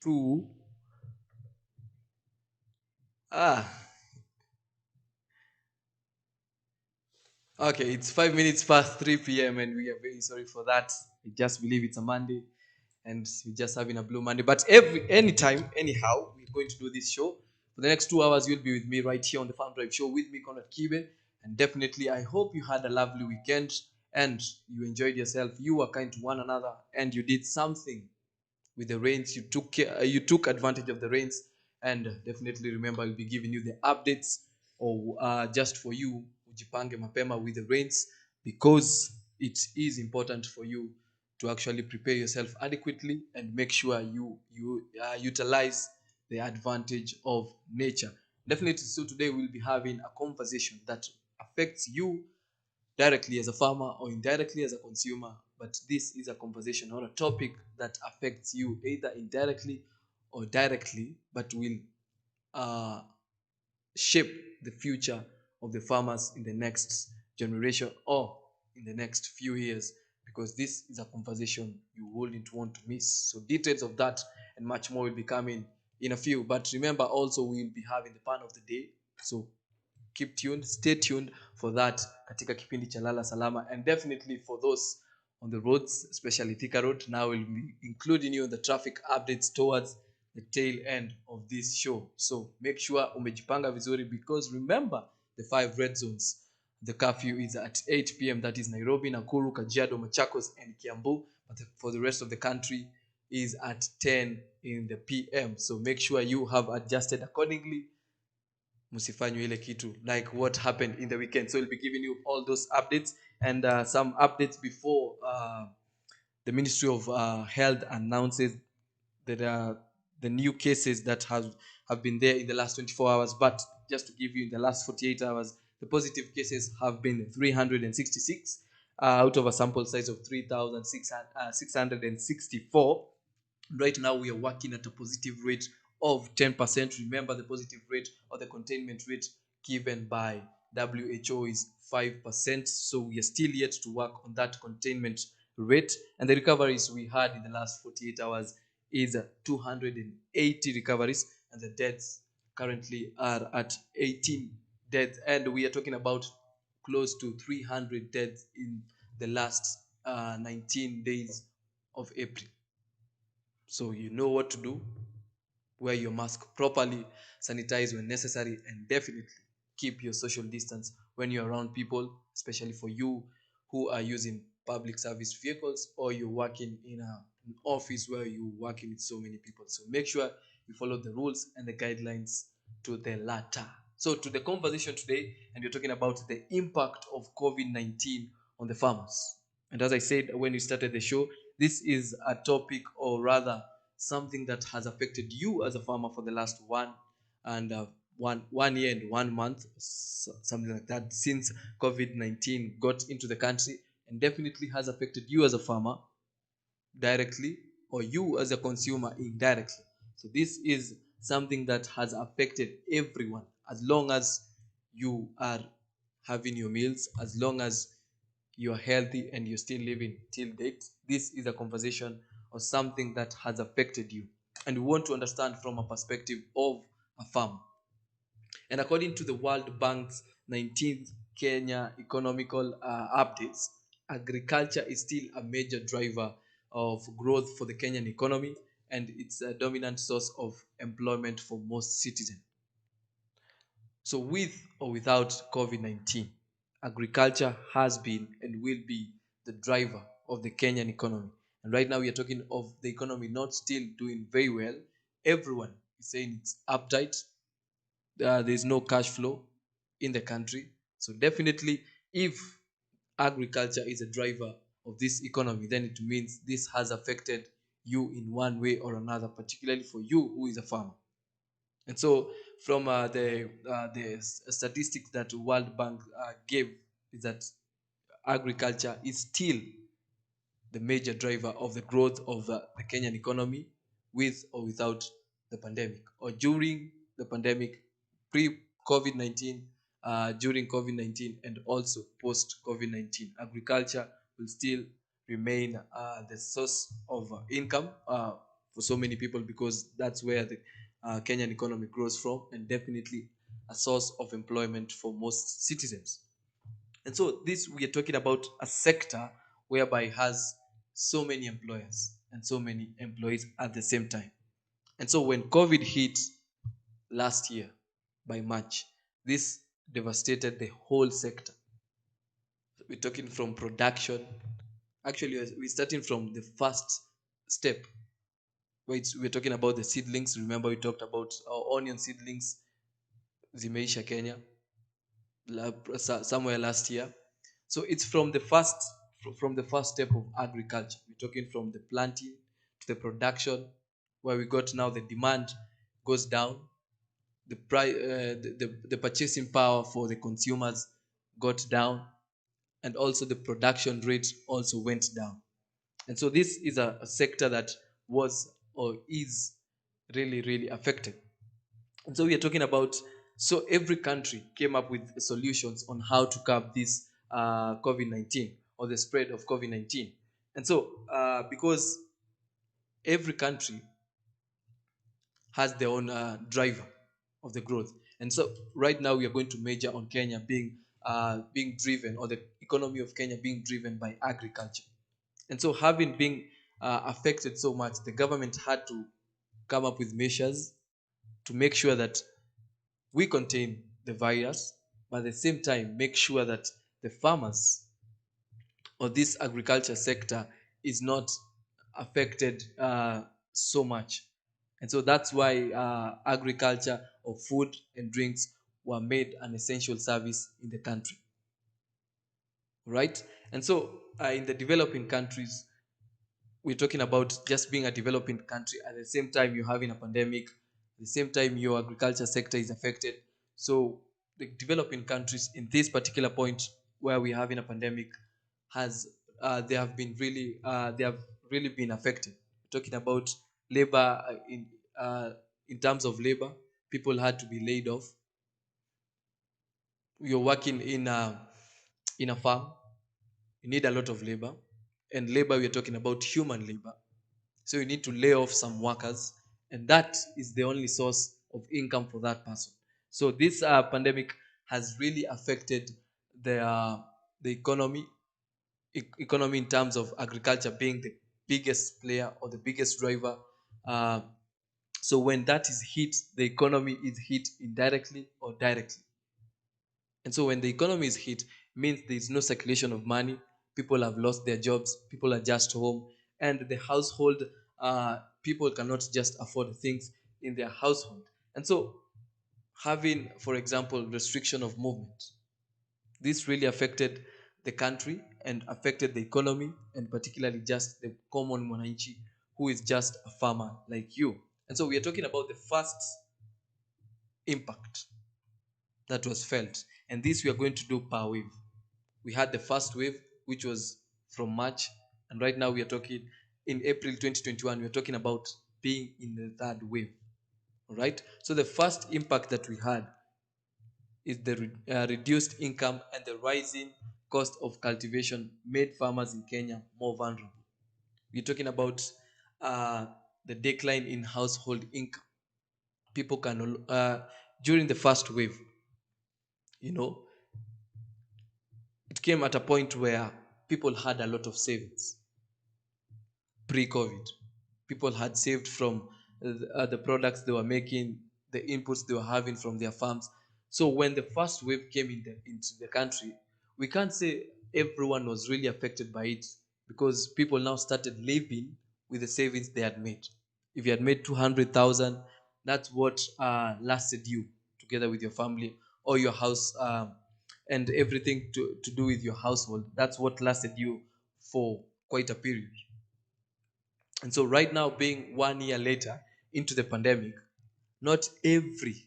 Two. Ah, okay. It's 5 minutes past 3 p.m. and we are very sorry for that. I just believe it's a Monday and we're just having a blue Monday. But anytime, anyhow, we're going to do this show. For the next 2 hours, you'll be with me right here on the Farm Drive Show with me, Conrad Kibe. And definitely, I hope you had a lovely weekend and you enjoyed yourself. You were kind to one another and you did something with the rains. You took advantage of the rains, and definitely remember I'll be giving you the updates or just for you ujipange mapema with the rains, because it is important for you to actually prepare yourself adequately and make sure you utilize the advantage of nature. Definitely. So today we'll be having a conversation that affects you directly as a farmer or indirectly as a consumer. But this is a conversation or a topic that affects you either indirectly or directly, but will uh, shape the future of the farmers in the next generation or in the next few years, because this is a conversation you wouldn't want to miss. So details of that and much more will be coming in a few. But remember also we'll be having the pan of the day. So keep tuned, stay tuned for that katika kipindi cha Lala Salama. And definitely for those on the roads, especially Thika Road, now we'll be including you in the traffic updates towards the tail end of this show. So make sure umejipanga vizuri, because remember the 5 red zones. The curfew is at 8 p.m. That is Nairobi, Nakuru, Kajiado, Machakos, and Kiambu. But for the rest of the country is at 10 in the p.m. So make sure you have adjusted accordingly, msifanywe ile kitu like what happened in the weekend. So we'll be giving you all those updates and some updates before the Ministry of Health announces that the new cases that have been there in the last 24 hours. But just to give you, in the last 48 hours, the positive cases have been 366 out of a sample size of 3,664. Right now we are working at a positive rate of 10%. Remember, the positive rate or the containment rate given by WHO is 5%. So we are still yet to work on that containment rate. And the recoveries we had in the last 48 hours is 280 recoveries, and the deaths currently are at 18 deaths. And we are talking about close to 300 deaths in the last 19 days of April. So you know what to do. Wear your mask properly, sanitize when necessary, and definitely keep your social distance when you're around people, especially for you who are using public service vehicles or you're working in an office where you're working with so many people. So make sure you follow the rules and the guidelines to the latter. So to the conversation today, and we're talking about the impact of COVID-19 on the farmers. And as I said when we started the show, this is a topic, or rather something that has affected you as a farmer for the last one year and 1 month, something like that, since COVID-19 got into the country, and definitely has affected you as a farmer directly, or you as a consumer indirectly. So this is something that has affected everyone. As long as you are having your meals, as long as you're healthy and you're still living till date, this is a conversation or something that has affected you. And we want to understand from a perspective of a farmer. And according to the World Bank's 19th Kenya economical updates, agriculture is still a major driver of growth for the Kenyan economy, and it's a dominant source of employment for most citizens. So, with or without COVID-19, agriculture has been and will be the driver of the Kenyan economy. And right now, we are talking of the economy not still doing very well. Everyone is saying it's uptight. There's no cash flow in the country. So, definitely, if agriculture is a driver of this economy, then it means this has affected you in one way or another, particularly for you who is a farmer. And so, from the statistics that World Bank gave, is that agriculture is still the major driver of the growth of the Kenyan economy, with or without the pandemic, or during the pandemic, pre-COVID-19, during COVID-19, and also post-COVID-19. Agriculture will still remain the source of income for so many people, because that's where the Kenyan economy grows from, and definitely a source of employment for most citizens. And so this, we are talking about a sector whereby it has so many employers and so many employees at the same time. And so when COVID hit last year by March, this devastated the whole sector. We're talking from production. Actually, we're starting from the first step. We're talking about the seedlings. Remember, we talked about our onion seedlings, zimeisha Kenya, somewhere last year. So it's from the first step of agriculture. We're talking from the planting to the production, where we got now the demand goes down, the price, the purchasing power for the consumers got down, and also the production rate also went down. And so this is a sector that was or is really affected. And so we are talking about, so every country came up with solutions on how to curb this COVID-19, or the spread of COVID-19. And so because every country has their own driver of the growth. And so right now we are going to major on Kenya being driven, or the economy of Kenya being driven by agriculture. And so having been affected so much, the government had to come up with measures to make sure that we contain the virus, but at the same time make sure that the farmers or this agriculture sector is not affected so much. And so that's why agriculture or food and drinks were made an essential service in the country, right? And so in the developing countries, we're talking about just being a developing country. At the same time, you're having a pandemic. At the same time, your agriculture sector is affected. So the developing countries in this particular point where we're having a pandemic has they have really been affected. We're talking about labor in terms of labor, people had to be laid off. You're working in a farm, you need a lot of labor, and labor, we're talking about human labor. So you need to lay off some workers, and that is the only source of income for that person. So this pandemic has really affected the economy in terms of agriculture being the biggest player or the biggest driver. Uh, so when that is hit, the economy is hit indirectly or directly. And so when the economy is hit, means there is no circulation of money. People have lost their jobs. People are just home, and the household people cannot just afford things in their household. And so having, for example, restriction of movement, this really affected the country and affected the economy, and particularly just the common mwananchi who is just a farmer like you. And so we are talking about the first impact that was felt. And this we are going to do per wave. We had the first wave, which was from March, and right now we are talking in April 2021. We are talking about being in the third wave. All right. So the first impact that we had is the reduced income and the rising cost of cultivation made farmers in Kenya more vulnerable. We're talking about uh, the decline in household income. People can during the first wave, you know, it came at a point where people had a lot of savings pre-COVID. People had saved from the products they were making, the inputs they were having from their farms. So when the first wave came into the country, we can't say everyone was really affected by it, because people now started living with the savings they had made. If you had made 200,000, that's what lasted you together with your family or your house, and everything to do with your household. That's what lasted you for quite a period. And so, right now, being 1 year later into the pandemic, not every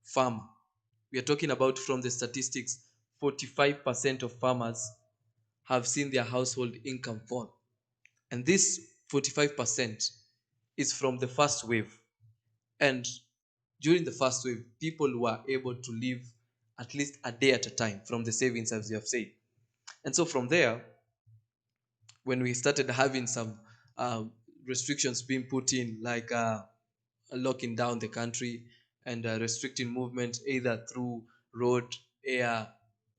farmer, we are talking about from the statistics, 45% of farmers have seen their household income fall. And this 45% is from the first wave. And during the first wave, people were able to live at least a day at a time from the savings, as you have said. And so from there, when we started having some uh, restrictions being put in, like locking down the country and restricting movement either through road, air,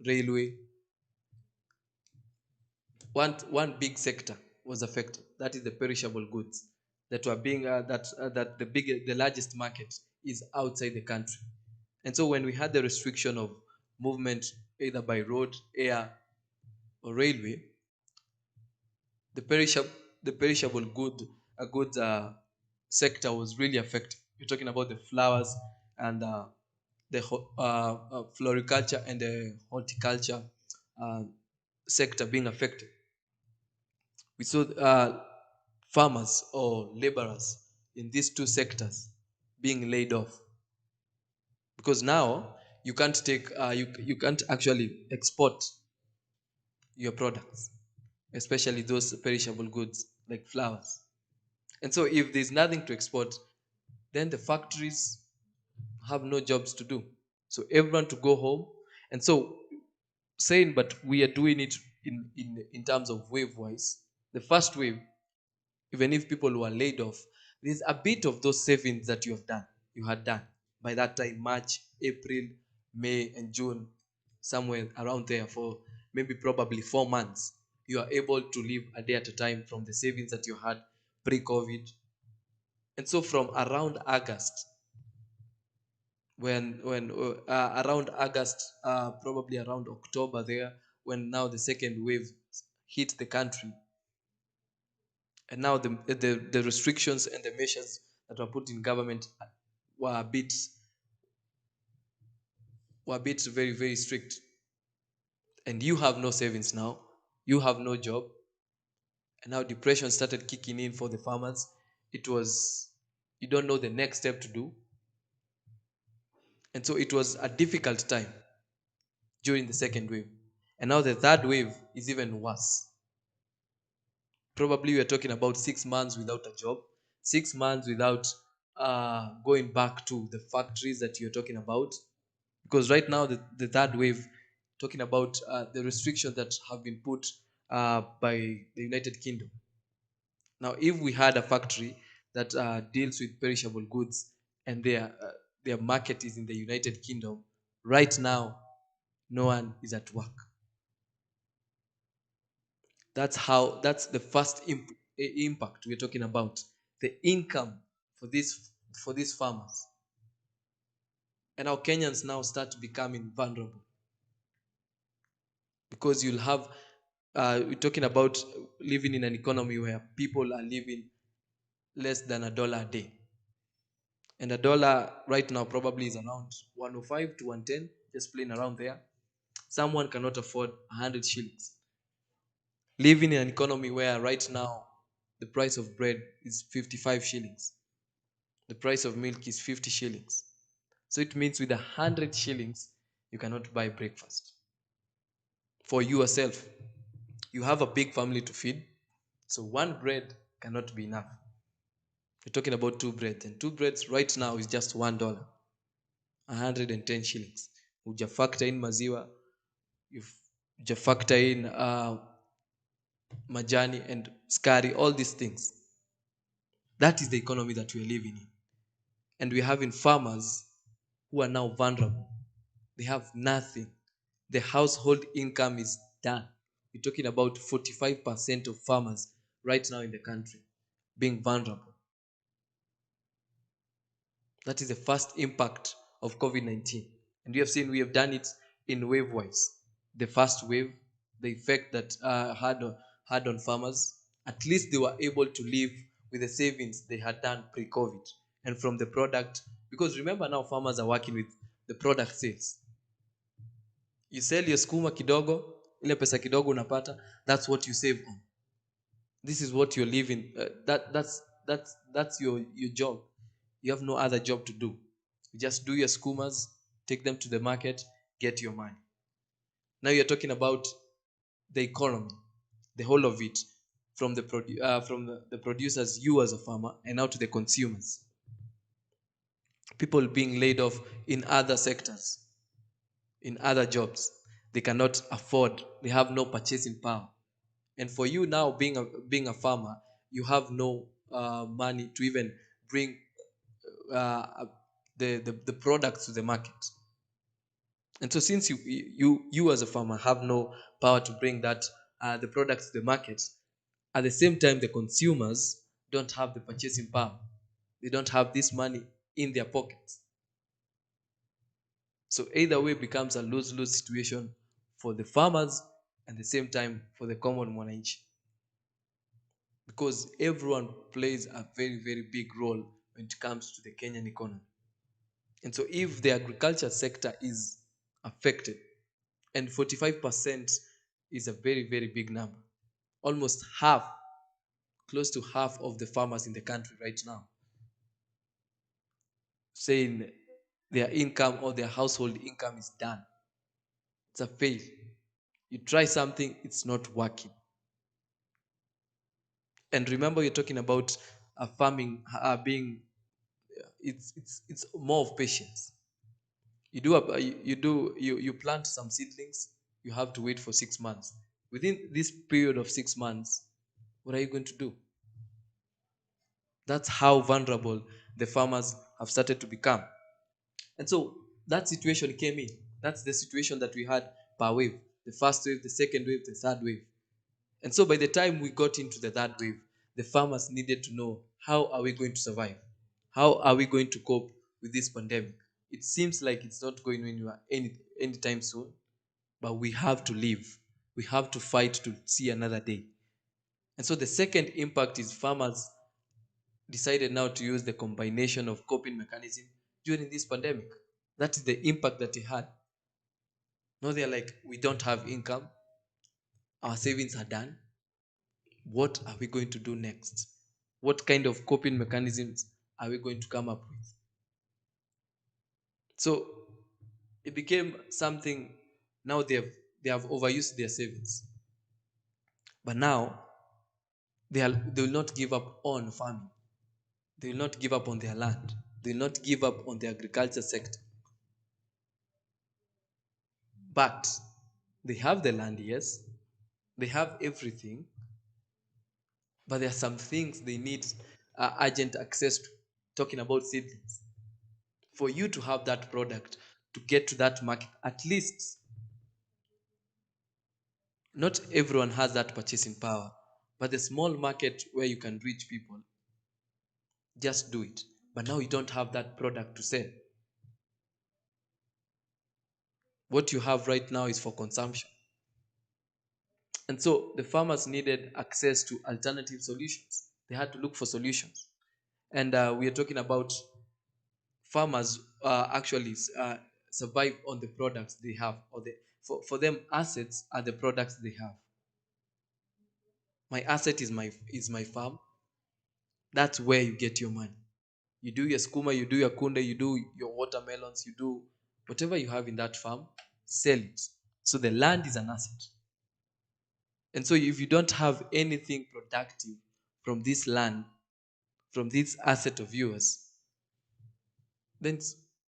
railway. One big sector was affected. That is the perishable goods that were being that the largest market is outside the country. And so when we had the restriction of movement either by road, air, or railway, the perishable the perishable goods sector was really affected. You're talking about the flowers and floriculture and the horticulture uh, sector being affected. We saw farmers or laborers in these two sectors being laid off, because now you can't you can't actually export your products, especially those perishable goods like flowers. And so if there's nothing to export, then the factories have no jobs to do. So everyone to go home. And so saying, but we are doing it in terms of wave wise. The first wave, even if people were laid off, there's a bit of those savings that you had done by that time, March, April, May, and June, somewhere around there, for maybe probably 4 months. You are able to live a day at a time from the savings that you had pre-COVID. And so from around August, when around August, probably around October there, when now the second wave hit the country, and now the restrictions and the measures that were put in government were a bit very very strict, and you have no savings now, you have no job, and now depression started kicking in for the farmers. It was, you don't know the next step to do, and so it was a difficult time during the second wave. And now the third wave is even worse. Probably we are talking about 6 months without a job, 6 months without going back to the factories that you're talking about. Because right now, the third wave, talking about the restrictions that have been put by the United Kingdom. Now, if we had a factory that deals with perishable goods and their market is in the United Kingdom, right now, no one is at work. That's the first impact we're talking about, the income for these farmers. And our Kenyans now start becoming vulnerable, because you'll have we're talking about living in an economy where people are living less than $1 a day, and a dollar right now probably is around 105 to 110, just playing around there. Someone cannot afford 100 shillings, living in an economy where right now the price of bread is 55 shillings, the price of milk is 50 shillings. So it means with 100 shillings, you cannot buy breakfast for yourself. You have a big family to feed, so one bread cannot be enough. You're talking about two breads, and two breads right now is just $1, 110 shillings. Uja factor in maziwa, you uja factor in majani and skari, all these things. That is the economy that we are living in. And we're having farmers who are now vulnerable. They have nothing. The household income is done. We're talking about 45% of farmers right now in the country being vulnerable. That is the first impact of COVID-19. And we have seen, we have done it in wave wise. The first wave, the effect that had on farmers, at least they were able to live with the savings they had done pre-COVID and from the product. Because remember, now farmers are working with the product sales. You sell your skuma kidogo, ile pesa kidogo unapata, that's what you save on. This is what you're living. That's your job. You have no other job to do. You just do your skumas, take them to the market, get your money. Now you're talking about the economy, the whole of it, from the producers, you as a farmer, and now to the consumers. People being laid off in other sectors, in other jobs. They cannot afford. They have no purchasing power. And for you now, being a farmer, you have no money to even bring uh, the products to the market. And so since you as a farmer have no power to bring that the products to the market, at the same time the consumers don't have the purchasing power. They don't have this money in their pockets. So either way becomes a lose-lose situation for the farmers and the same time for the common mwananchi, because everyone plays a very very big role when it comes to the Kenyan economy. And so if the agriculture sector is affected, and 45% is a very very big number, almost half, close to half of the farmers in the country right now saying their income or their household income is done. It's a fail. You try something, it's not working. And remember, you're talking about farming being, it's more of patience. You plant some seedlings, you have to wait for 6 months. Within this period of 6 months, what are you going to do? That's how vulnerable the farmers have started to become. And so that situation came in. That's the situation that we had per wave: the first wave, the second wave, the third wave. And so by the time we got into the third wave, the farmers needed to know, how are we going to survive? How are we going to cope with this pandemic? It seems like it's not going anywhere anytime soon, but we have to live. We have to fight to see another day. And so the second impact is farmers decided now to use the combination of coping mechanism during this pandemic. That is the impact that it had. Now they're like, we don't have income, our savings are done. What are we going to do next? What kind of coping mechanisms are we going to come up with? So it became something. Now they have overused their savings, but now they will not give up on farming. They will not give up on their land. They will not give up on the agriculture sector. But they have the land, yes, they have everything, but there are some things they need urgent access to. Talking about seedlings, for you to have that product, to get to that market, at least, not everyone has that purchasing power, but the small market where you can reach people, just do it. But now you don't have that product to sell. What you have right now is for consumption. And so the farmers needed access to alternative solutions. They had to look for solutions. And we are talking about farmers actually survive on the products they have, or for them, assets are the products they have. My asset is my farm. That's where you get your money. You do your skuma, you do your kunde, you do your watermelons, you do whatever you have in that farm, sell it. So the land is an asset. And so if you don't have anything productive from this land, from this asset of yours, then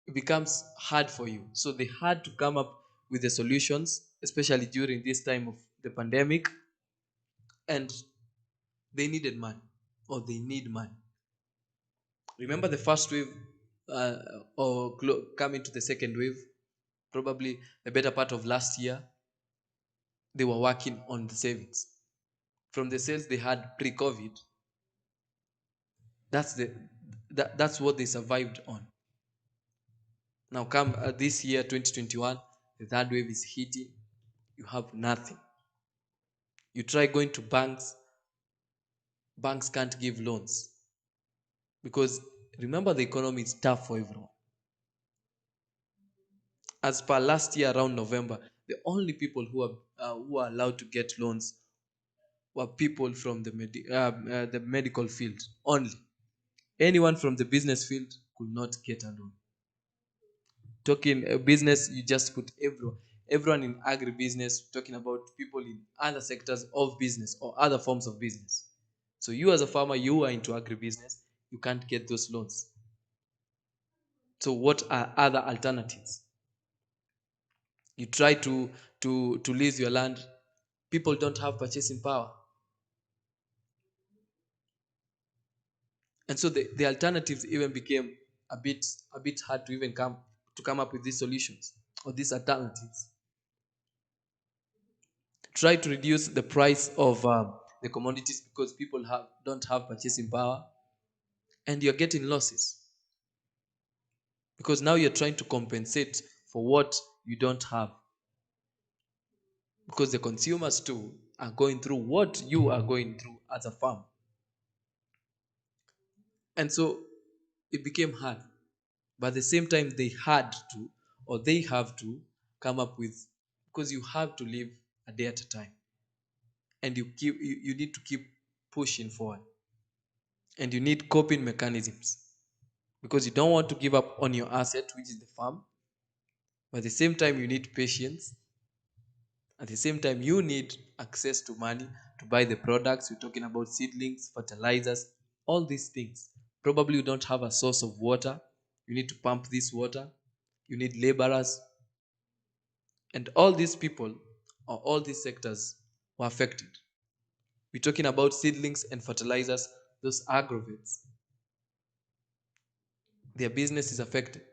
it becomes hard for you. So they had to come up with the solutions, especially during this time of the pandemic, and they needed money, or they need money. Remember the first wave, uh, or coming to the second wave, probably the better part of last year, they were working on the savings from the sales they had pre-COVID. That's that's what they survived on. Now come this year, 2021, the third wave is hitting. You have nothing. You try going to banks, banks can't give loans, because remember, the economy is tough for everyone. As per last year around November, the only people who are allowed to get loans were people from the medical field only. Anyone from the business field could not get a loan. Talking business, you just put everyone in agribusiness, talking about people in other sectors of business or other forms of business. So you as a farmer, you are into agribusiness, you can't get those loans. So what are other alternatives? You try to lease your land, people don't have purchasing power. And so the alternatives even became a bit hard to even come up with these solutions or these alternatives. Try to reduce the price of the commodities because people don't have purchasing power, and you're getting losses because now you're trying to compensate for what you don't have, because the consumers too are going through what you are going through as a farm. And so it became hard, but at the same time they had to, or they have to come up with, because you have to live a day at a time, and you need to keep pushing forward, and you need coping mechanisms because you don't want to give up on your asset, which is the farm, but at the same time you need patience. At the same time you need access to money to buy the products. We're talking about seedlings, fertilizers, all these things. Probably you don't have a source of water, you need to pump this water, you need laborers, and all these people or all these sectors were affected. We're talking about seedlings and fertilizers, those agrovates. Their business is affected.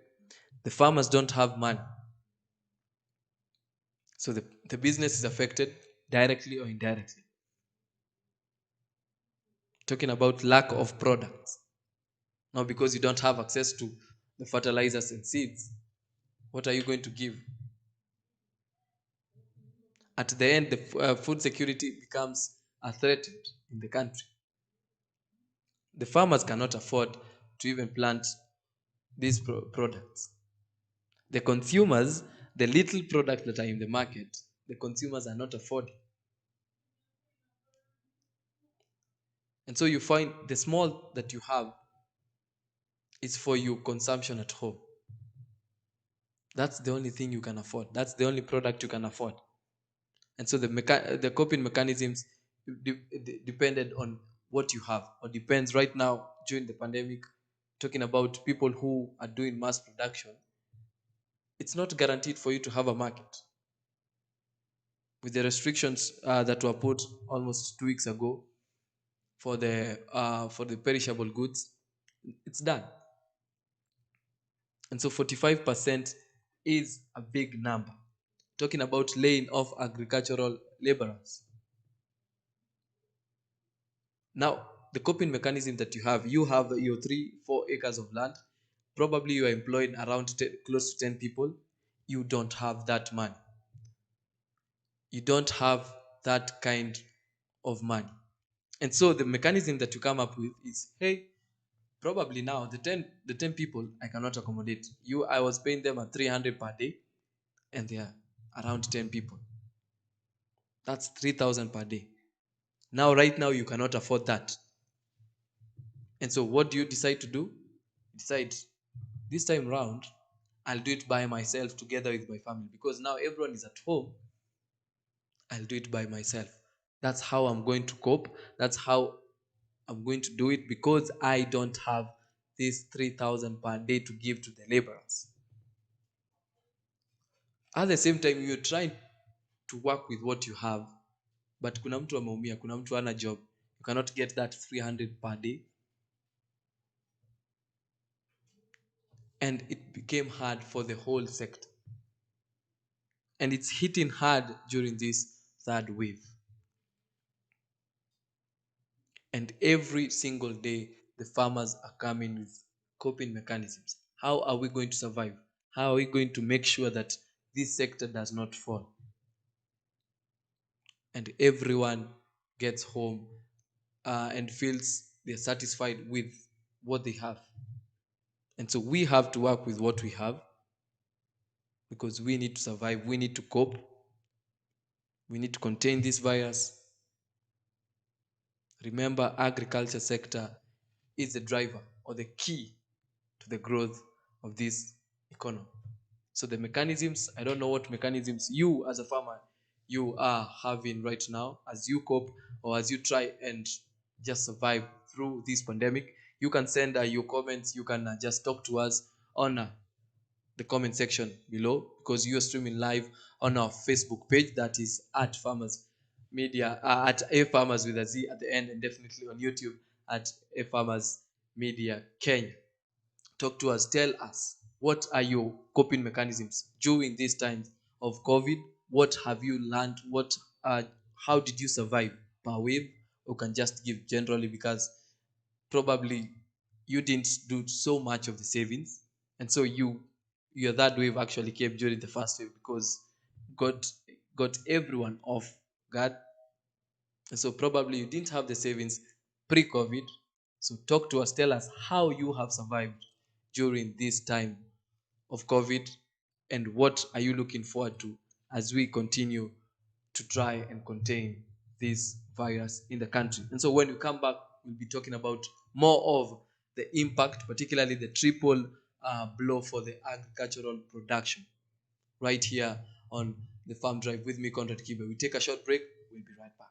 The farmers don't have money. So the business is affected directly or indirectly. Talking about lack of products. Now, because you don't have access to the fertilizers and seeds, what are you going to give? At the end, the food security becomes a threat in the country. The farmers cannot afford to even plant these products. The consumers, the little products that are in the market, the consumers are not affording. And so you find the small that you have is for your consumption at home. That's the only thing you can afford. That's the only product you can afford. And so the coping mechanisms depended on what you have, or depends right now during the pandemic. Talking about people who are doing mass production, it's not guaranteed for you to have a market. With the restrictions that were put almost 2 weeks ago for the perishable goods, it's done. And so 45% is a big number. Talking about laying off agricultural laborers. Now, the coping mechanism that you have your 3-4 acres of land. Probably you are employing around close to 10 people. You don't have that money. You don't have that kind of money. And so the mechanism that you come up with is, hey, probably now the ten people I cannot accommodate. I was paying them at 300 per day, and they are around 10 people. That's 3,000 per day. Now, right now, you cannot afford that. And so what do you decide to do? Decide, this time round, I'll do it by myself together with my family, because now everyone is at home. I'll do it by myself. That's how I'm going to cope. That's how I'm going to do it, because I don't have this 3,000 per day to give to the laborers. At the same time, you're trying to work with what you have, but kuna mtu ameumia, kuna mtu hana job. You cannot get that 300 per day. And it became hard for the whole sector. And it's hitting hard during this third wave. And every single day, the farmers are coming with coping mechanisms. How are we going to survive? How are we going to make sure that this sector does not fall? And everyone gets home and feels they're satisfied with what they have. And so we have to work with what we have, because we need to survive, we need to cope, we need to contain this virus. Remember, agriculture sector is the driver or the key to the growth of this economy. So the mechanisms, I don't know what mechanisms you as a farmer you are having right now as you cope, or as you try and just survive through this pandemic. You can send your comments, you can just talk to us on the comment section below, because you are streaming live on our Facebook page, that is at Farmers Media, at A Farmers with a Z at the end, and definitely on YouTube at A Farmers Media Kenya. Talk to us, tell us what are your coping mechanisms during these times of COVID. What have you learned? How did you survive per wave? You can just give generally, because probably you didn't do so much of the savings, and so your third wave actually came during the first wave, because got got everyone off guard. And so probably you didn't have the savings pre-COVID. So talk to us, tell us how you have survived during this time of COVID, and what are you looking forward to as we continue to try and contain this virus in the country. And so when we come back, we'll be talking about more of the impact, particularly the triple blow for the agricultural production, right here on the Farm Drive with me, Conrad Kibe. We take a short break. We'll be right back.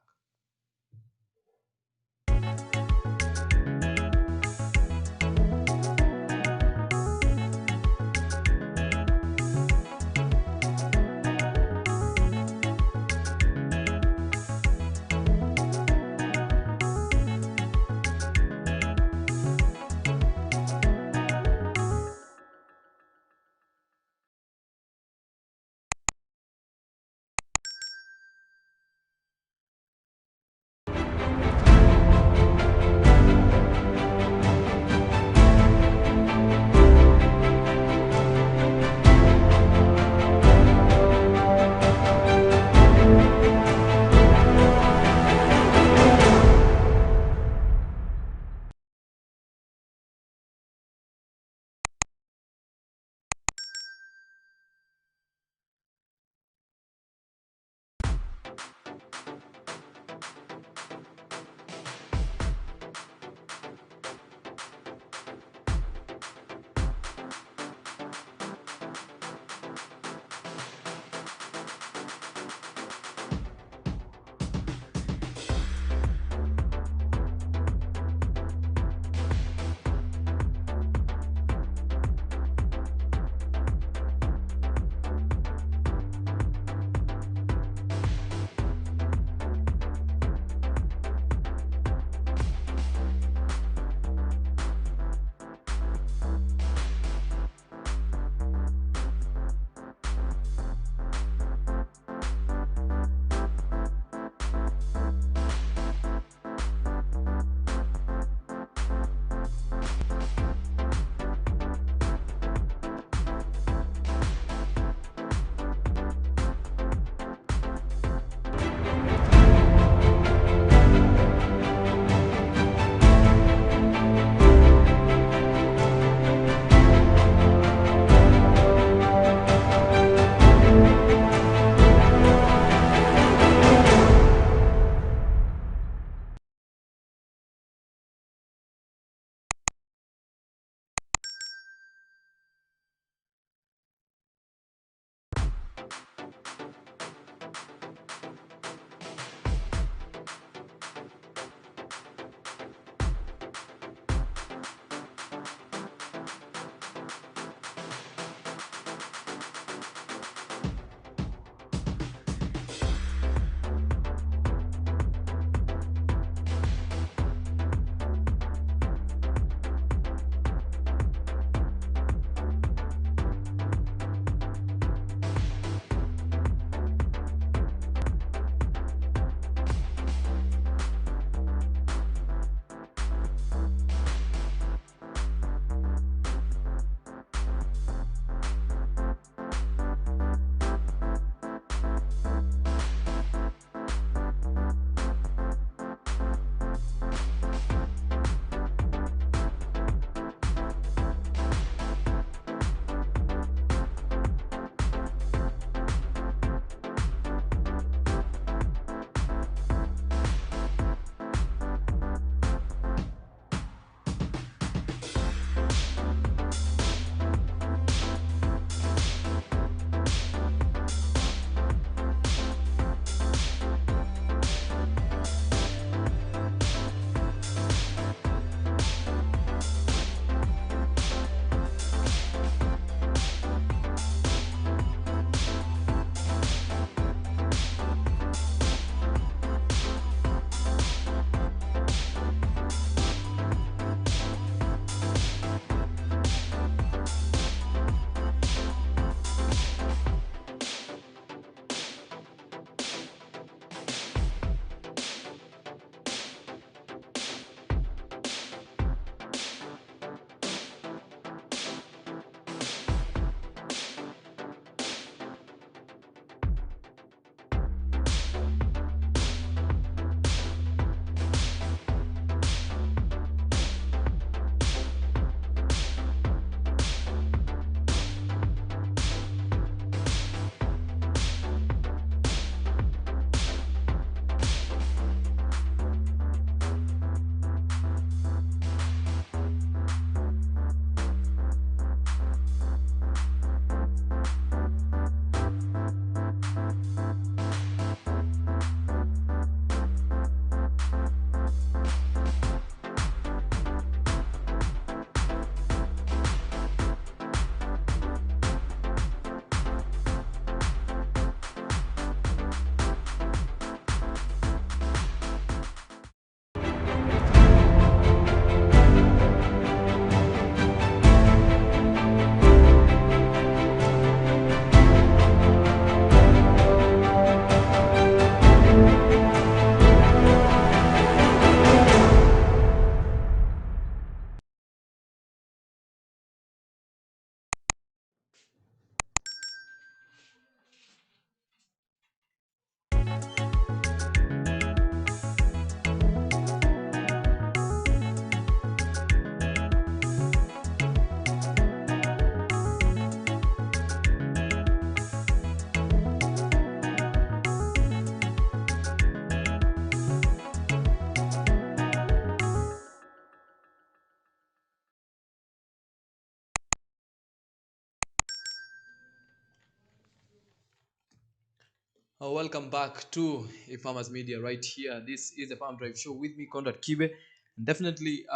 Welcome back to a Farmers Media right here. This is the Farm Drive Show with me, Conrad Kibe, and definitely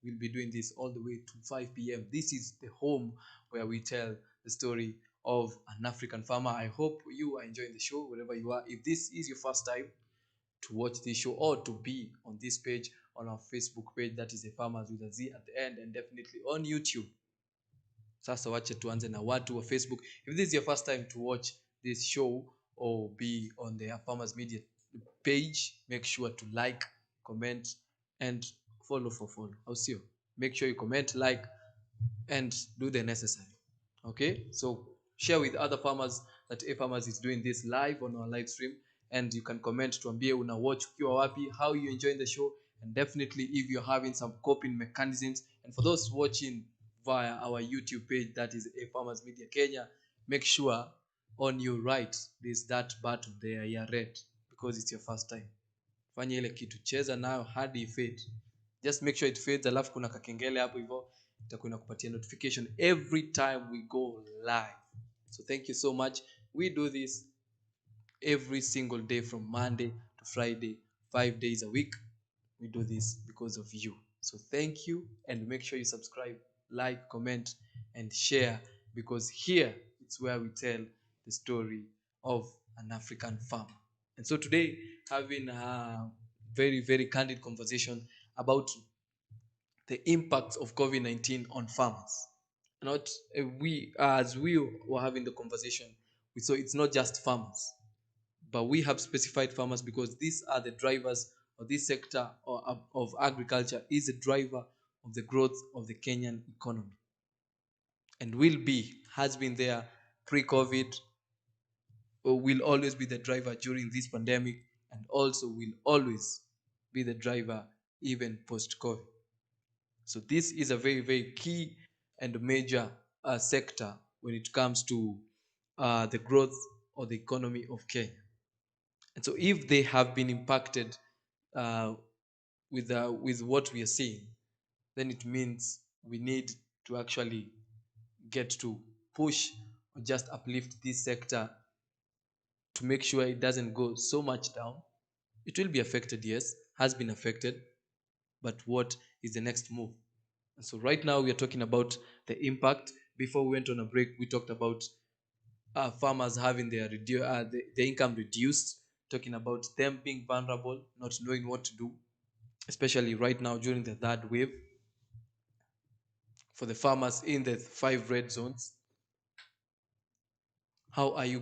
we'll be doing this all the way to 5 p.m. This is the home where we tell the story of an African farmer. I hope you are enjoying the show wherever you are. If this is your first time to watch this show or to be on this page on our Facebook page, that is the Farmers with a Z at the end, and definitely on YouTube. Sasa wache tuanze na watu wa Facebook. If this is your first time to watch this show or be on the Farmers Media page, make sure to like, comment, and follow for follow. I'll see you. Make sure you comment, like, and do the necessary. Okay, so share with other farmers that a farmers is doing this live on our live stream, and you can comment tuambie una watch ukiwa wapi, how you enjoying the show, and definitely if you're having some coping mechanisms. And for those watching via our YouTube page, that is a farmers media Kenya, make sure on your right there's that button there ya red, because it's your first time. Fanya ile kitu, cheza nayo hadi fade. Just make sure it fades, alafu kuna kakengele hapo hivyo itakuwa inakupatia notification every time we go live. So thank you so much. We do this every single day from Monday to Friday, 5 days a week. We do this because of you. So thank you, and make sure you subscribe, like, comment, and share, because here it's where we tell the story of an African farmer. And so today, having a very, very candid conversation about the impacts of COVID-19 on farmers. Not we as we were having the conversation, we saw it's not just farmers, but we have specified farmers because these are the drivers, or this sector of agriculture is a driver of the growth of the Kenyan economy, and has been there pre-COVID, or will always be the driver during this pandemic, and also will always be the driver even post-COVID. So this is a very, very key and major sector when it comes to the growth of the economy of Kenya. And so if they have been impacted uh, with what we are seeing, then it means we need to actually get to push or just uplift this sector to make sure it doesn't go so much down. It will be affected, yes, has been affected, but what is the next move? And so right now we are talking about the impact. Before we went on a break, we talked about farmers having their income reduced, talking about them being vulnerable, not knowing what to do, especially right now during the third wave. For the farmers in the 5 red zones, how are you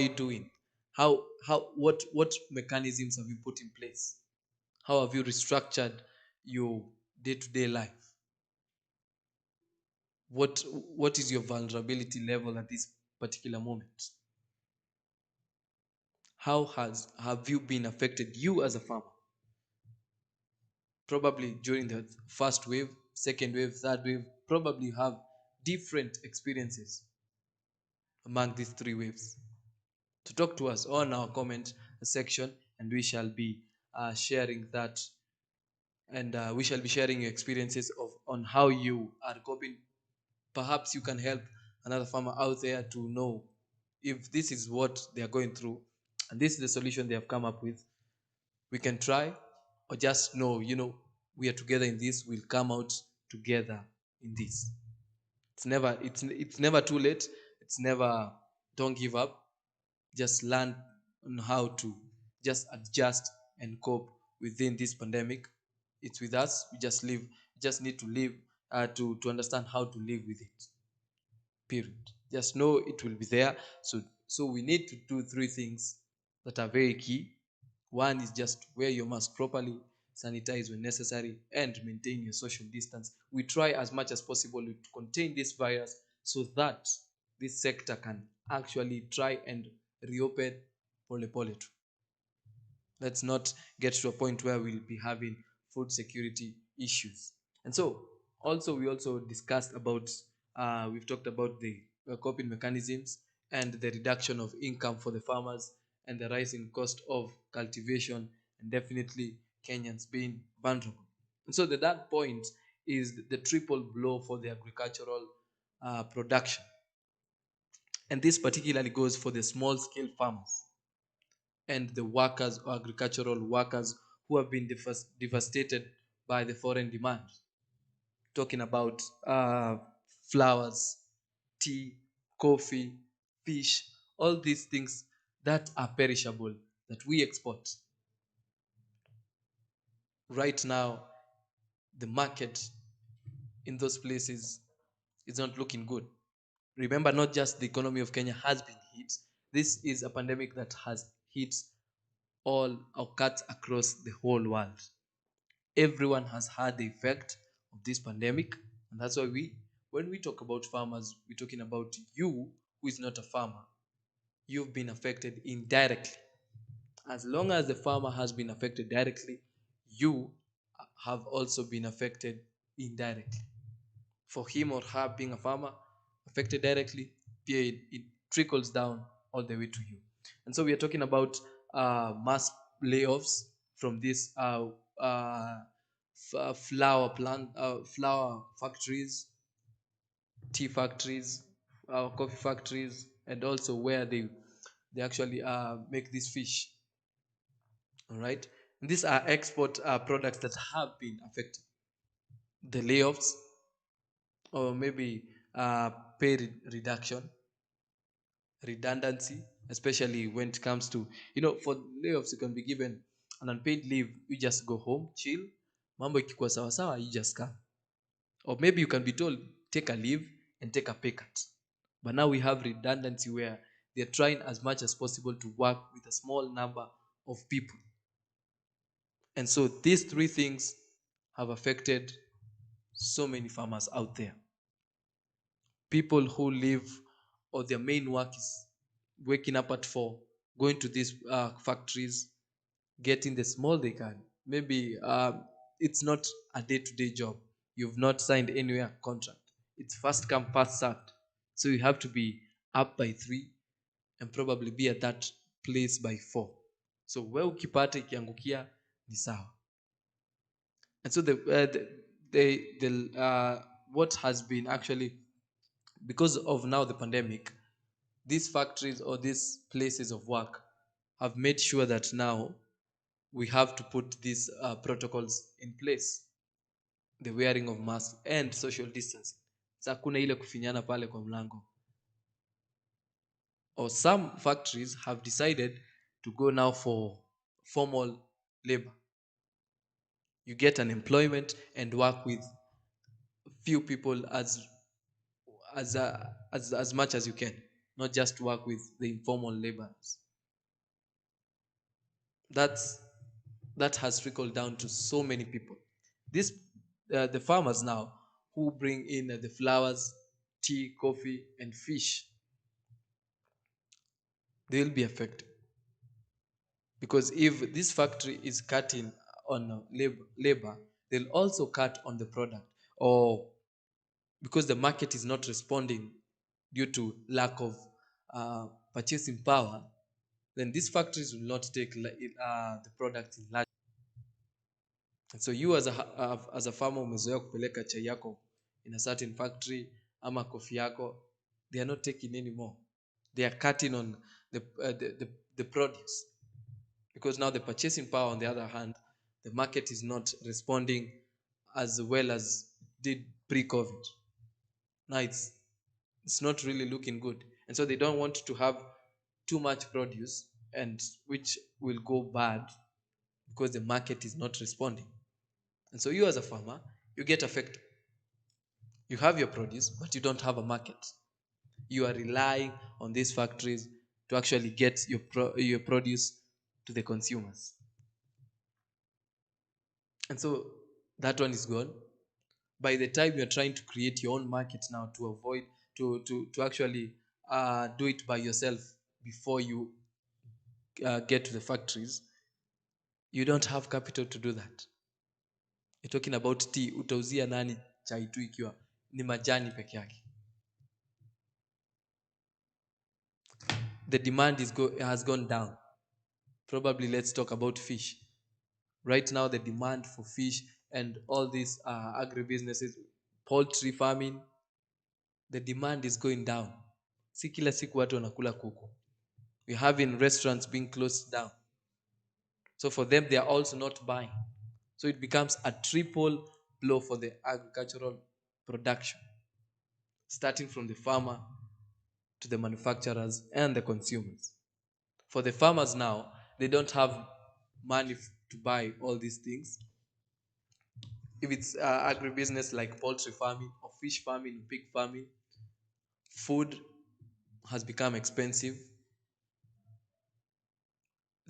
doing? What mechanisms have you put in place? How have you restructured your day-to-day life? What is your vulnerability level at this particular moment? How has have you been affected, you as a farmer? Probably during the first wave, second wave, third wave, probably you have different experiences among these three waves. To talk to us on our comment section, and we shall be sharing that, and we shall be sharing your experiences of on how you are coping. Perhaps you can help another farmer out there to know if this is what they are going through and this is the solution they have come up with. We can try, or just know, we are together in this, we'll come out together in this. It's never too late. It's never, don't give up. Just learn on how to just adjust and cope within this pandemic. It's with us. We just need to live, to understand how to live with it. Period. Just know it will be there. So we need to do three things that are very key. One is just wear your mask properly, sanitize when necessary, and maintain your social distance. We try as much as possible to contain this virus so that this sector can actually try and reopen pole pole. Let's not get to a point where we'll be having food security issues. And so we also discussed about, we've talked about the coping mechanisms and the reduction of income for the farmers and the rising cost of cultivation, and definitely Kenyans being vulnerable. And so that point is the triple blow for the agricultural production. And this particularly goes for the small scale farmers. and the workers or agricultural workers who have been devastated by the foreign demand. Talking about flowers, tea, coffee, fish, all these things that are perishable that we export. Right now, the market in those places is not looking good. Remember, not just the economy of Kenya has been hit, this is a pandemic that has hit all or cuts across the whole world. Everyone has had the effect of this pandemic, and that's why when we talk about farmers, we're talking about you who is not a farmer. You've been affected indirectly. As long as the farmer has been affected directly, you have also been affected indirectly. For him or her being a farmer affected directly, it trickles down all the way to you. And so we are talking about mass layoffs from these flower factories, tea factories, coffee factories, and also where they actually make this fish. All right, and these are export products that have been affected. The layoffs, or maybe pay reduction, redundancy, especially when it comes to, for layoffs, you can be given an unpaid leave. You just go home, chill. Mambo ikikuwa sawa sawa, you just come. Or maybe you can be told, take a leave and take a pay cut. But now we have redundancy where they're trying as much as possible to work with a small number of people. And so these three things have affected so many farmers out there. People who live, or their main work is waking up at 4, going to these factories, getting the small they can. Maybe it's not a day-to-day job. You've not signed anywhere contract. It's first come, first served. So you have to be up by 3 and probably be at that place by 4. So where ukipata ikiangukia ni sawa. And so what has been actually, because of now the pandemic, these factories or these places of work have made sure that now we have to put these protocols in place, the wearing of masks and social distancing. Sasa kuna ile kufinyana pale kwa mlango. Or some factories have decided to go now for formal labor. You get an employment and work with few people as much as you can, not just work with the informal laborers. That's that has trickled down to so many people. This the farmers now who bring in the flowers, tea, coffee, and fish, they will be affected, because if this factory is cutting on labor, they'll also cut on the product, or because the market is not responding due to lack of purchasing power, then these factories will not take the product in large. And so you as a farmer umezoea kupeleka chai yako in a certain factory ama coffee yako, they are not taking anymore. They are cutting on the produce, because now the purchasing power, on the other hand, the market is not responding as well as did pre-COVID. Now it's not really looking good, and so they don't want to have too much produce, and which will go bad because the market is not responding. And so you as a farmer, you get affected. You have your produce, but you don't have a market. You are relying on these factories to actually get your produce to the consumers. And so that one is gone. By the time you're trying to create your own market now, to avoid to actually do it by yourself before you get to the factories, you don't have capital to do that. You're talking about tea, utauzia nani chai tu ikiwa ni majani peke yake? The demand has gone down. Probably let's talk about fish. Right now, the demand for fish and all these agribusinesses, poultry farming, the demand is going down. Si kila siku watu wanakula kuku. We're having restaurants being closed down. So for them, they are also not buying. So it becomes a triple blow for the agricultural production, starting from the farmer to the manufacturers and the consumers. For the farmers now, they don't have money to buy all these things. If it's agribusiness like poultry farming or fish farming, pig farming, food has become expensive.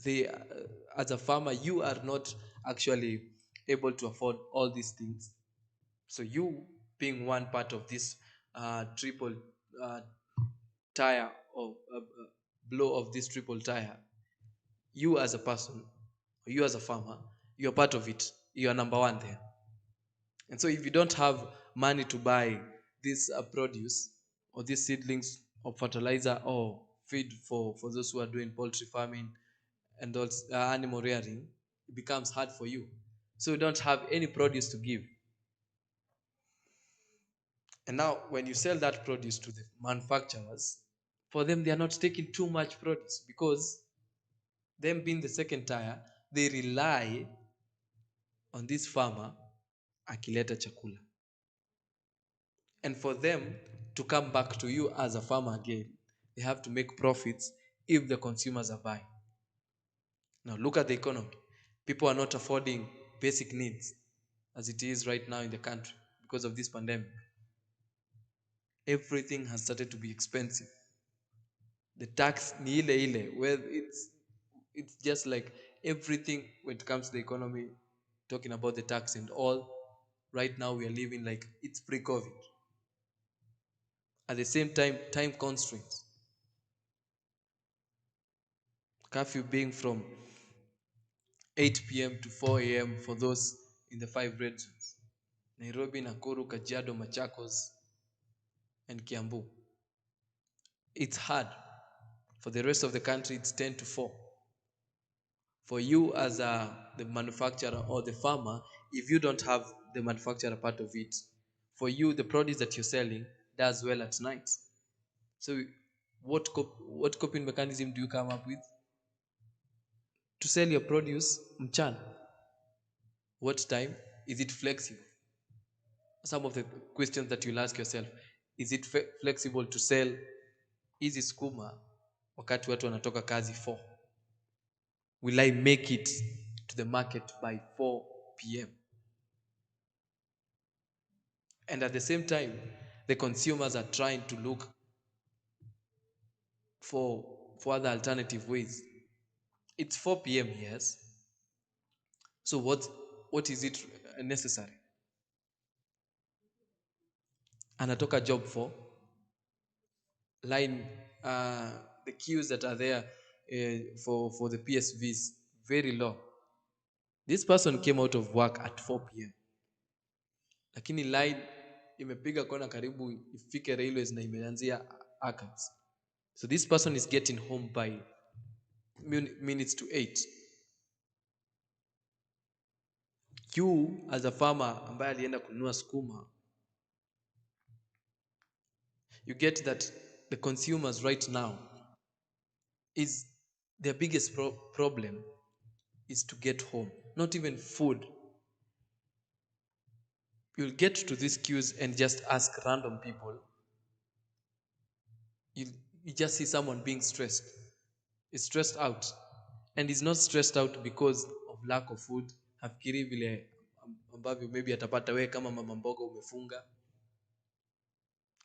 They, as a farmer, you are not actually able to afford all these things. So you, being one part of this triple uh, tire or blow of this triple tire, you as a person, you as a farmer, you're part of it. You are number one there. And so if you don't have money to buy this produce or these seedlings of fertilizer or feed for those who are doing poultry farming and also animal rearing, it becomes hard for you. So you don't have any produce to give. And now when you sell that produce to the manufacturers, for them they are not taking too much produce because them being the second tier, they rely on this farmer akileta chakula. And for them to come back to you as a farmer again, they have to make profits if the consumers are buying. Now look at the economy. People are not affording basic needs as it is right now in the country because of this pandemic. Everything has started to be expensive. The tax ni ile ile, where it's just like everything when it comes to the economy, talking about the tax and all, right now we are living like it's pre-COVID. At the same time, time constraints. Curfew being from 8 p.m. to 4 a.m. for those in the five red zones. Nairobi, Nakuru, Kajiado, Machakos, and Kiambu. It's hard. For the rest of the country, it's 10 to 4. For you as the manufacturer or the farmer, if you don't have the manufacturer part of it, for you, the produce that you're selling does well at night. So what coping mechanism do you come up with? To sell your produce mchana. What time? Is it flexible? Some of the questions that you'll ask yourself, is it flexible to sell hizi skuma wakati watu wanatoka kazi 4? Will I make it to the market by 4 p.m.? And at the same time, the consumers are trying to look for other alternative ways. It's 4 p.m., yes. So what is it necessary? Anatoka job for line, the queues that are there for the PSVs, very long. This person came out of work at 4 p.m. Lakini line imepiga kona karibu ifike railways na imeanzia Archives. So this person is getting home by minutes to 8. You as a farmer ambaye alienda kununua skuma, you get that the consumers right now is their biggest problem is to get home, not even food. You'll get to these queues and just ask random people. You just see someone being stressed. Is stressed out. And is not stressed out because of lack of food. Hafikiri vile ambavyo maybe atapata we kama mama mboga umefunga.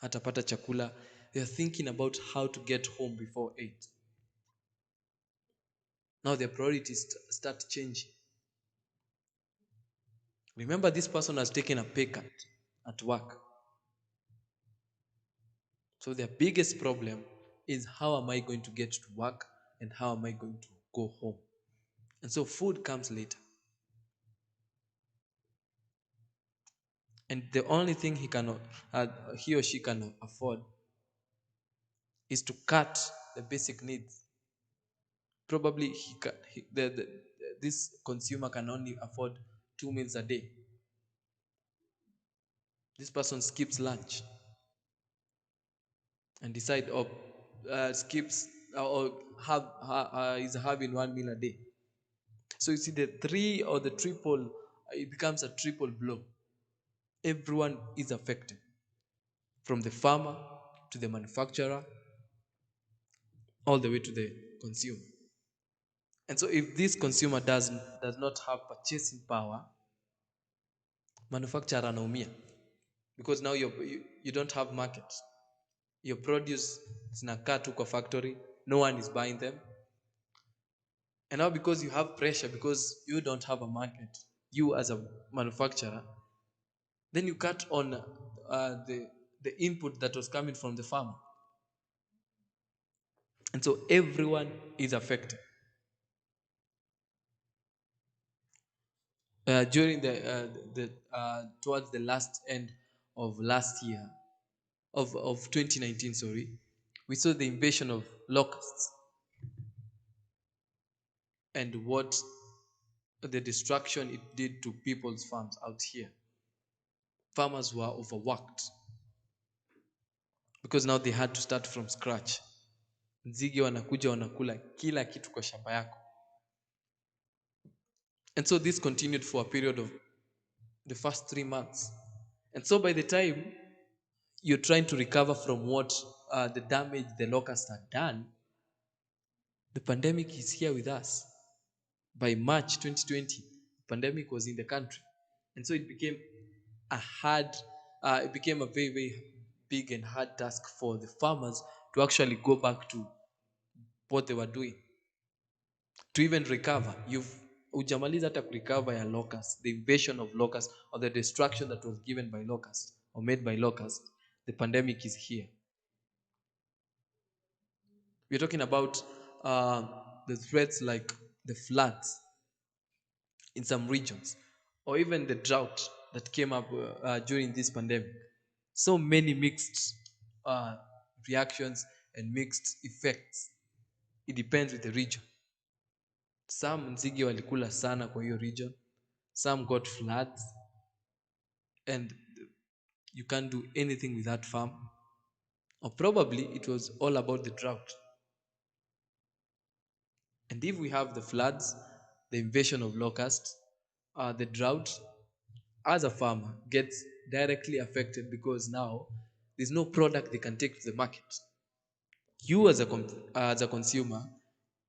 Atapata chakula. They are thinking about how to get home before 8. Now their priorities start changing. Remember, this person has taken a pay cut at work. So their biggest problem is, how am I going to get to work and how am I going to go home? And so food comes later. And the only thing he or she can afford is to cut the basic needs. Probably this consumer can only afford 2 meals a day. This person skips lunch and skips or is having 1 meal a day. So you see the three or the triple, it becomes a triple blow. Everyone is affected, from the farmer to the manufacturer, all the way to the consumer. And so if this consumer does not have purchasing power, manufacturer anaumia, because now you don't have market. Your produce zinakaa tu kwa factory, no one is buying them. And now because you have pressure, because you don't have a market, you as a manufacturer, then you cut on the input that was coming from the farmer. And so everyone is affected. During the towards the last end of last year, of 2019, sorry, we saw the invasion of locusts and what the destruction it did to people's farms out here. Farmers were overworked because now they had to start from scratch. Nzige wanakuja wanakula kila kitu kwa shamba yako. And so this continued for a period of the first 3 months. And so by the time you're trying to recover from what the damage the locusts had done, the pandemic is here with us. By March 2020, the pandemic was in the country. And so it became it became a very, very big and hard task for the farmers to actually go back to what they were doing, to even recover. Ujamaliza hata recover ya locust, the invasion of locust, or the destruction that was given by locust or made by locust. The pandemic is here. We're talking about uh, the threats like the floods in some regions, or even the drought that came up during this pandemic. So many mixed uh, reactions and mixed effects. It depends with the region. Some nzige walikula sana kwa hiyo region, some got floods, and you can't do anything with that farm. Or probably it was all about the drought. And if we have the floods, the invasion of locusts, the drought, as a farmer gets directly affected because now there's no product they can take to the market. You as a consumer,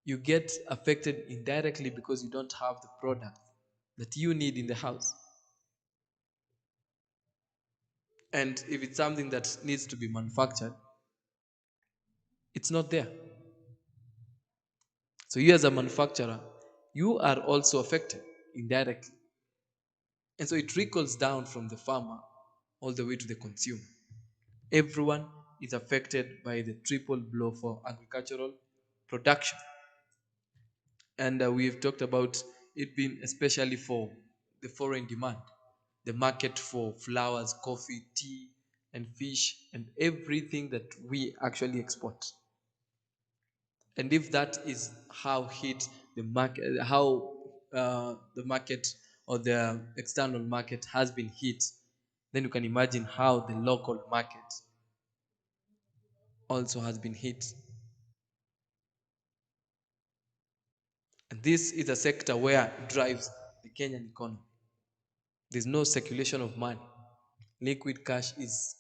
you get affected indirectly because you don't have the product that you need in the house. And if it's something that needs to be manufactured, it's not there. So you as a manufacturer, you are also affected indirectly. And so it trickles down from the farmer all the way to the consumer. Everyone is affected by the triple blow for agricultural production. And we've talked about it being especially for the foreign demand, the market for flowers, coffee, tea, and fish, and everything that we actually export. And if that is how hit the market, how the market or the external market has been hit, then you can imagine how the local market also has been hit. And this is a sector where it drives the Kenyan economy. There's no circulation of money. Liquid cash is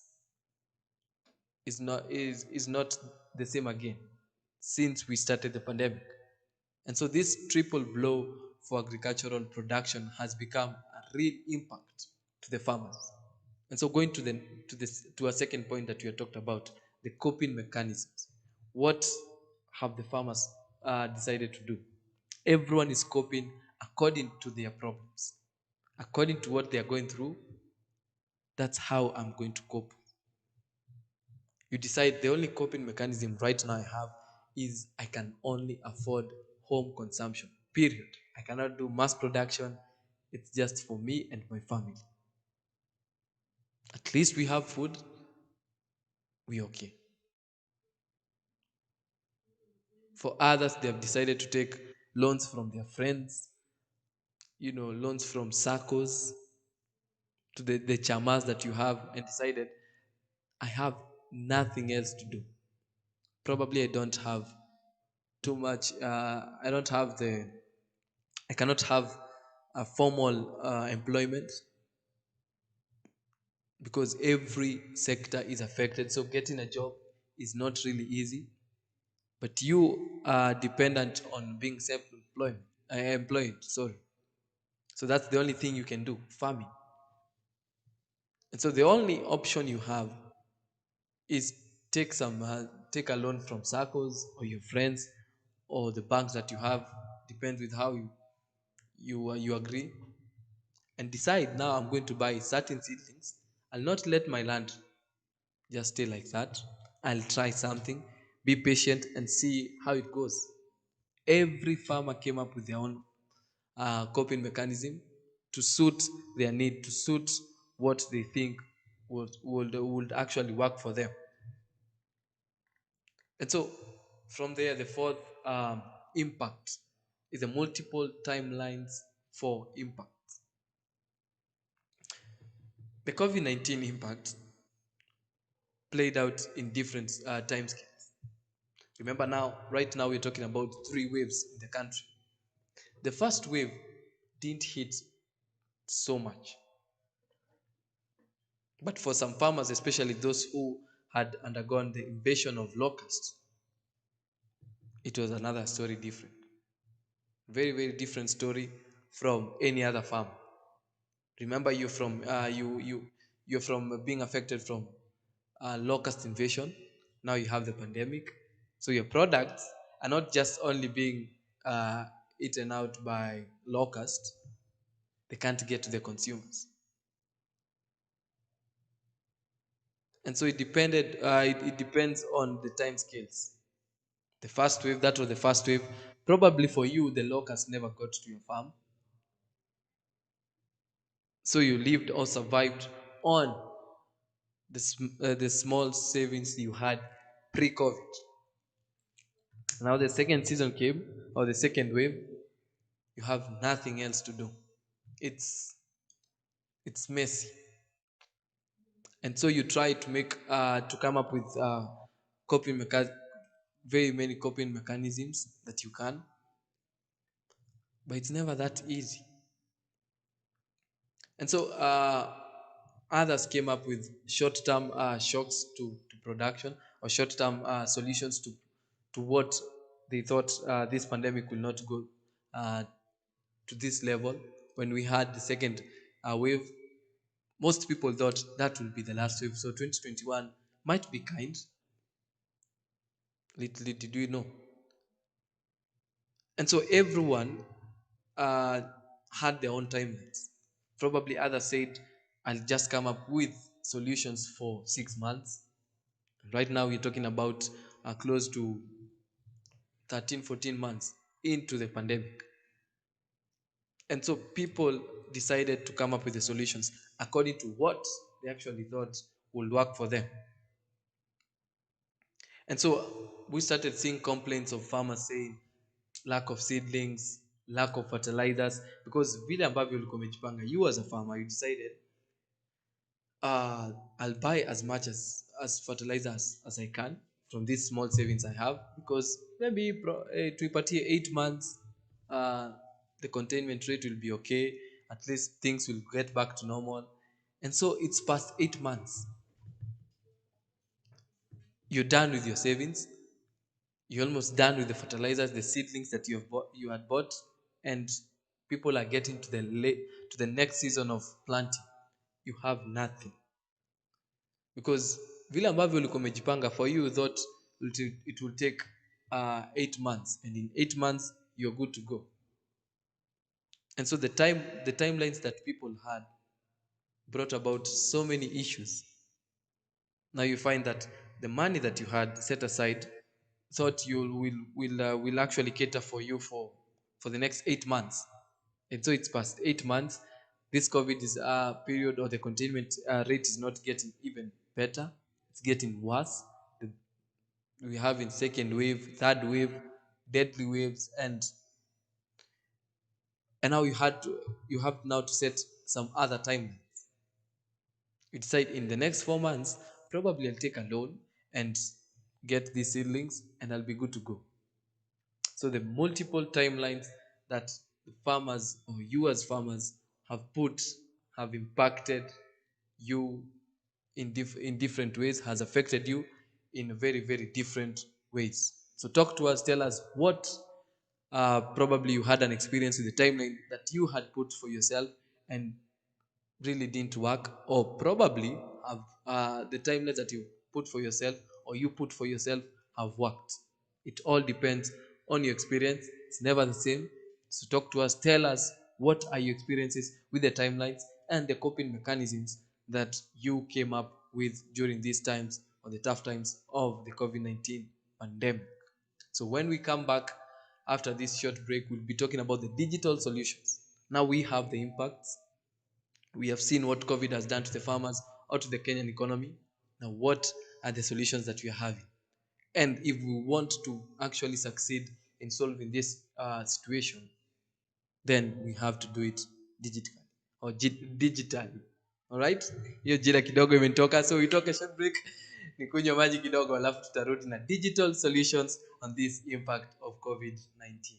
not the same again since we started the pandemic. And so this triple blow for agricultural production has become a real impact to the farmers. And so going to a second point that we have talked about, the coping mechanisms. What have the farmers decided to do? Everyone is coping according to their problems, according to what they are going through. That's how I'm going to cope. You decide the only coping mechanism right now I have is I can only afford home consumption, period. I cannot do mass production. It's just for me and my family. At least we have food. We're okay. For others, they have decided to take loans from their friends, loans from SACCOs, to the chamas that you have, and decided, I have nothing else to do. Probably I don't have too much. I don't have the. I cannot have a formal employment because every sector is affected. So getting a job is not really easy. But you are dependent on being self-employed. Employed. Sorry. So that's the only thing you can do. Farming. And so the only option you have is take a loan from circles or your friends or the banks that you have. Depends with how you agree, and decide, now I'm going to buy certain seedlings. I'll not let my land just stay like that. I'll try something, be patient and see how it goes. Every farmer came up with their own coping mechanism to suit their need, to suit what they think would actually work for them. And so from there, the fourth impact is the multiple timelines for impact. The COVID-19 impact played out in different time scales. Remember now, right now, we're talking about three waves in the country. The first wave didn't hit so much, but for some farmers, especially those who had undergone the invasion of locusts, it was another story different. Very, very different story from any other farm. Remember, you're from being affected from locust invasion. Now you have the pandemic, so your products are not just only being uh, eaten out by locust; they can't get to the consumers, and so it depends on the time scales. The first wave, that was the first wave. Probably for you, the locust never got to your farm, so you lived or survived on the small savings you had pre-COVID. Now the second season came, or the second wave, you have nothing else to do. It's it's messy, and so you try to make to come up with coping mecha- very many coping mechanisms that you can, but it's never that easy. And so others came up with short-term shocks to production, or short-term solutions to what they thought this pandemic will not go uh, to this level. When we had the second wave, most people thought that will be the last wave. So 2021 might be kind. Little did we know. And so everyone uh, had their own timelines. Probably others said, I'll just come up with solutions for 6 months. Right now, we're talking about close to 13, 14 months into the pandemic. And so people decided to come up with the solutions according to what they actually thought would work for them. And so we started seeing complaints of farmers saying lack of seedlings, lack of fertilizers, because vile ambavyo ulikuwa umejipanga, you as a farmer, you decided uh, I'll buy as much as fertilizers as I can from these small savings I have, because maybe tuipatie 8 months, uh, the containment rate will be okay. At least things will get back to normal. And so it's past 8 months. You're done with your savings. You're almost done with the fertilizers, the seedlings that you had bought, and people are getting to the next season of planting. You have nothing, because vile ambavyo ulikuwa umejipanga, for you thought it will take 8 months, and in 8 months you're good to go. And so the timelines that people had brought about so many issues. Now you find that the money that you had set aside, thought you will actually cater for you for the next 8 months, and so it's past 8 months. This COVID is period, or the containment rate is not getting even better. It's getting worse. The, we have in second wave, third wave, deadly waves, and now you have now to set some other timelines. You decide in the next 4 months, probably I'll take a loan and get these seedlings, and I'll be good to go. So the multiple timelines that the farmers or you as farmers have impacted you in different ways, has affected you in very, very different ways. So talk to us, tell us what probably you had an experience with the timeline that you had put for yourself and really didn't work, or probably have the timelines that you put for yourself or you put for yourself have worked. It all depends on your experience. It's never the same. So talk to us, tell us what are your experiences with the timelines and the coping mechanisms that you came up with during these times or the tough times of the COVID-19 pandemic. So when we come back after this short break, we'll be talking about the digital solutions. Now we have the impacts. We have seen what COVID has done to the farmers or to the Kenyan economy. Now, what are the solutions that we are having? And if we want to actually succeed in solving this situation, then we have to do it digitally or digitally. All right? Hiyo jina kidogo imenitoka, so we talk a short break. Nikunywa maji kidogo, alafu tutarudi na digital solutions on this impact of COVID-19.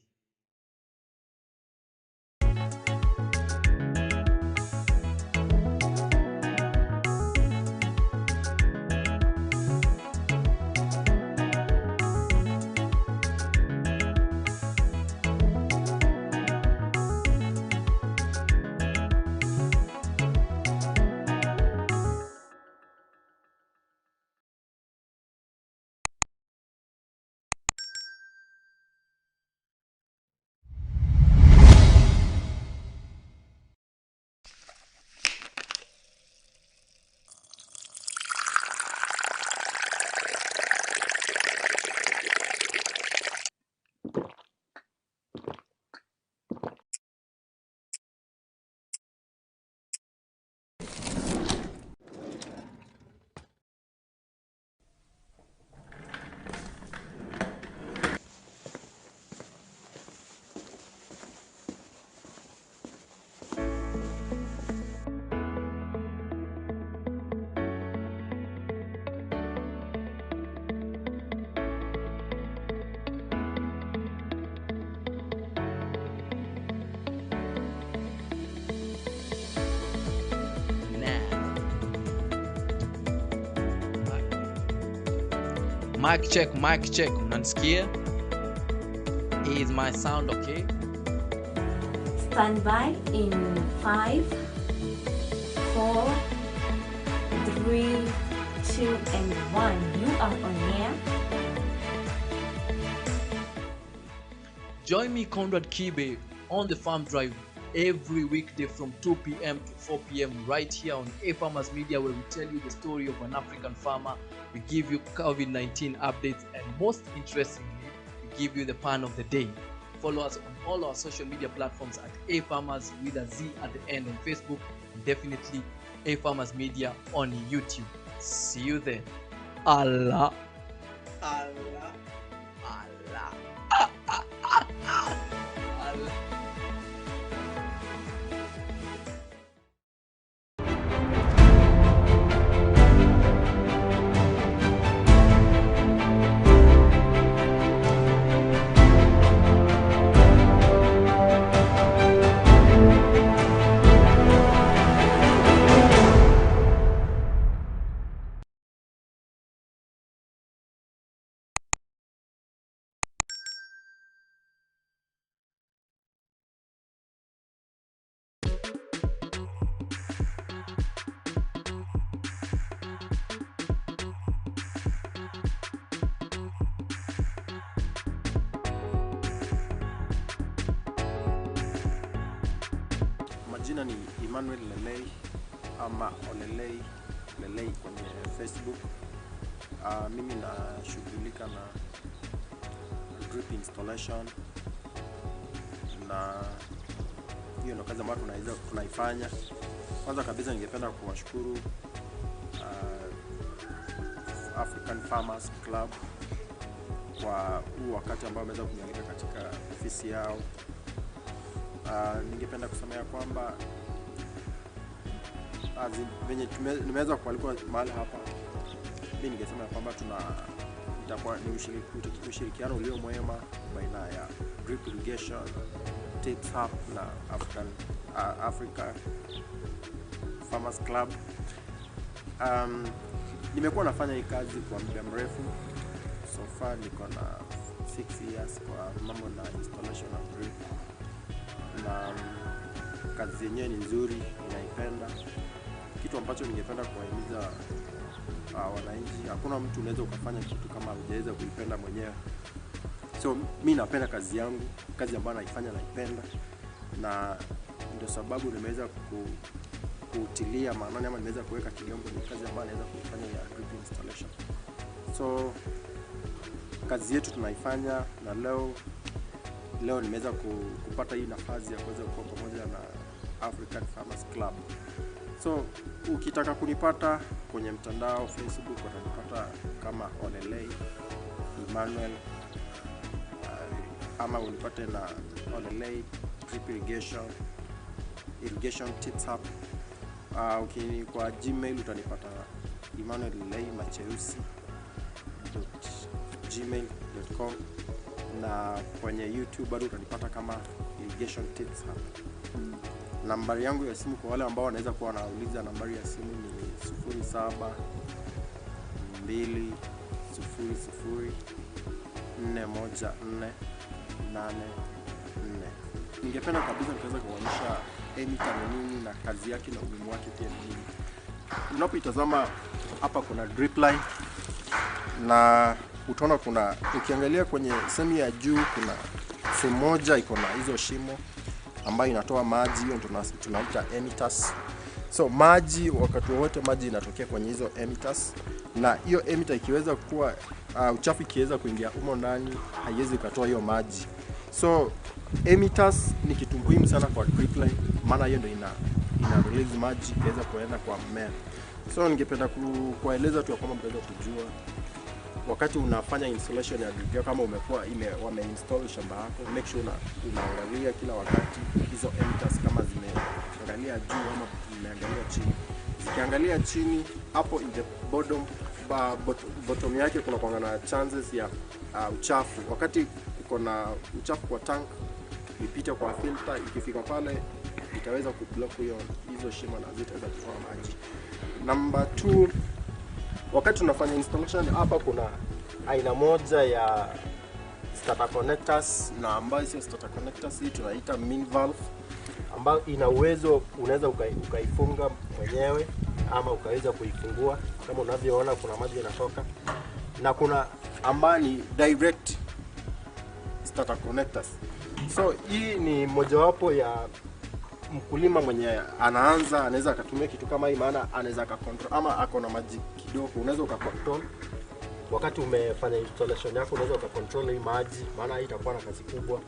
Mic check, unanisikia? Is my sound okay? Stand by in 5, 4, 3, 2, and 1. You are on air. Join me, Conrad Kibe, on the Farm Drive every weekday from 2 p.m. to 4 p.m. right here on A Farmers Media, where we tell you the story of an African farmer. We give you COVID-19 updates, and most interestingly, we give you the pan of the day. Follow us on all our social media platforms at A Farmers with a Z at the end on Facebook, and definitely A Farmers Media on YouTube. See you there. Allah. Allah. Allah. Allah. Majina ni Emmanuel Lelei ama Lelei kwenye Facebook. Mimi nashughulika na drip installation, na hiyo ndio kazi ambayo tunaifanya. Kwanza kabisa ningependa kuwashukuru African Farmers Club kwa huu wakati ambao wameweza kunialika katika ofisi yao. Ningependa kusema kwamba venye nimeweza kualikwa mahali hapa, mimi ningesema kwamba itakuwa ni ushirikiano ulio mwema baina ya drip irrigation, Tips Hub na Africa Farmers Club. Nimekuwa nafanya hii kazi kwa muda mrefu. So far niko na 6 years kwa mambo na installation of drip, na kazi yenyewe ni nzuri, ninaipenda. Kitu ambacho ningependa kuwahimiza wananchi, hakuna mtu unaweza ukafanya kitu kama hujaweza kuipenda mwenyewe. So mimi napenda kazi yangu, kazi ambayo naifanya naipenda, na ndio sababu nimeweza kutilia maanani ama nimeweza kuweka kigongo ni kazi ambayo naweza kuifanya ya drip installation. So kazi yetu tunaifanya, na leo nimeweza kupata hii nafasi ya kuweza kuwa pamoja na African Farmers Club. So ukitaka kunipata kwenye mtandao Facebook, utanipata kama Olelei Emmanuel, ama unipate na Olelei Drip Irrigation Tips Hub. Kwa Gmail utanipata emmanuel.lei@gmail.com, na kwenye YouTube bado utanipata kama Irrigation Tips Hub. Nambari yangu ya simu kwa wale ambao wanaweza kuwa wanauliza, nambari ya simu ni 0720041484. Ningependa kabisa nikaweza kuonyesha emitter ni nini na kazi yake na umuhimu wake pia ni nini. Unapoitazama hapa kuna drip line, na utaona ukiangalia kwenye sehemu ya juu kuna sehemu moja iko na hizo shimo ambayo inatoa maji, hiyo tunaita emitters. So maji, wakati wote maji inatokea kwenye hizo emitters, na hiyo emitter ikiweza kuwa uchafu ikiweza kuingia humo ndani haiwezi kutoa hiyo maji. So emitters ni kitu muhimu sana kwa drip line, maana hiyo ndio ina release maji iweza kuenda kwa mmea. So ningependa kueleza tu kwamba mtaweza kujua wakati unafanya installation ya drip, kama wameinstall shamba yako, make sure unaangalia kila wakati hizo emitters kama zimeangalia juu ama zimeangalia chini. Zikiangalia chini, hapo in the bottom yake kuna kuanga na chances ya uchafu. Wakati uko na uchafu kwa tank, ipite kwa filter, ikifika pale itaweza kublock hizo shimo na zitaweza kutoa maji. Number 2, wakati tunafanya installation hapa kuna aina moja ya starter connectors, na ambayo sio starter connectors, hii tunaita min valve, ambayo ina uwezo unaweza ukaifunga mwenyewe ama ukaweza kuifungua kama unavyoona, kuna maji yanatoka, na kuna ambayo ni direct starter connectors. So hii ni mojawapo ya mkulima mwenye anaanza anaweza akatumia kitu kama hii, maana anaweza akacontrol, ama ako na maji kidogo, unaweza ukacontrol wakati umefanya installation yako, unaweza ukacontrol hii maji, maana hii itakuwa na kazi kubwa.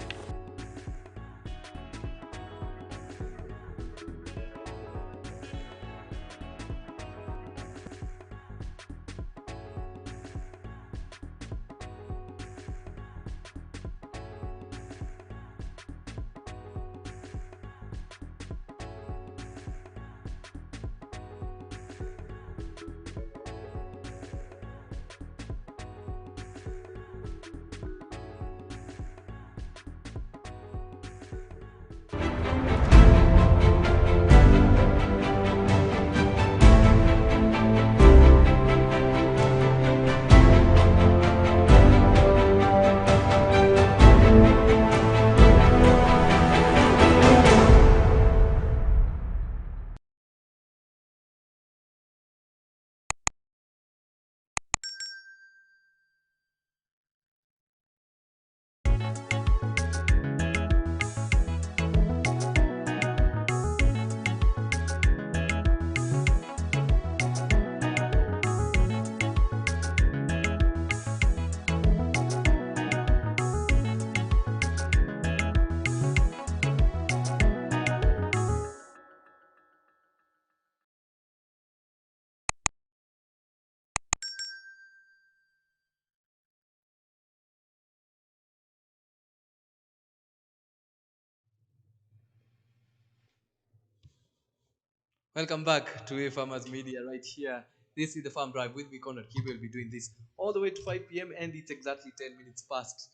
Welcome back to A Farmers Media right here This is the farm drive with me, Conrad. He will be doing this all the way to 5 p.m. and it's exactly 10 minutes past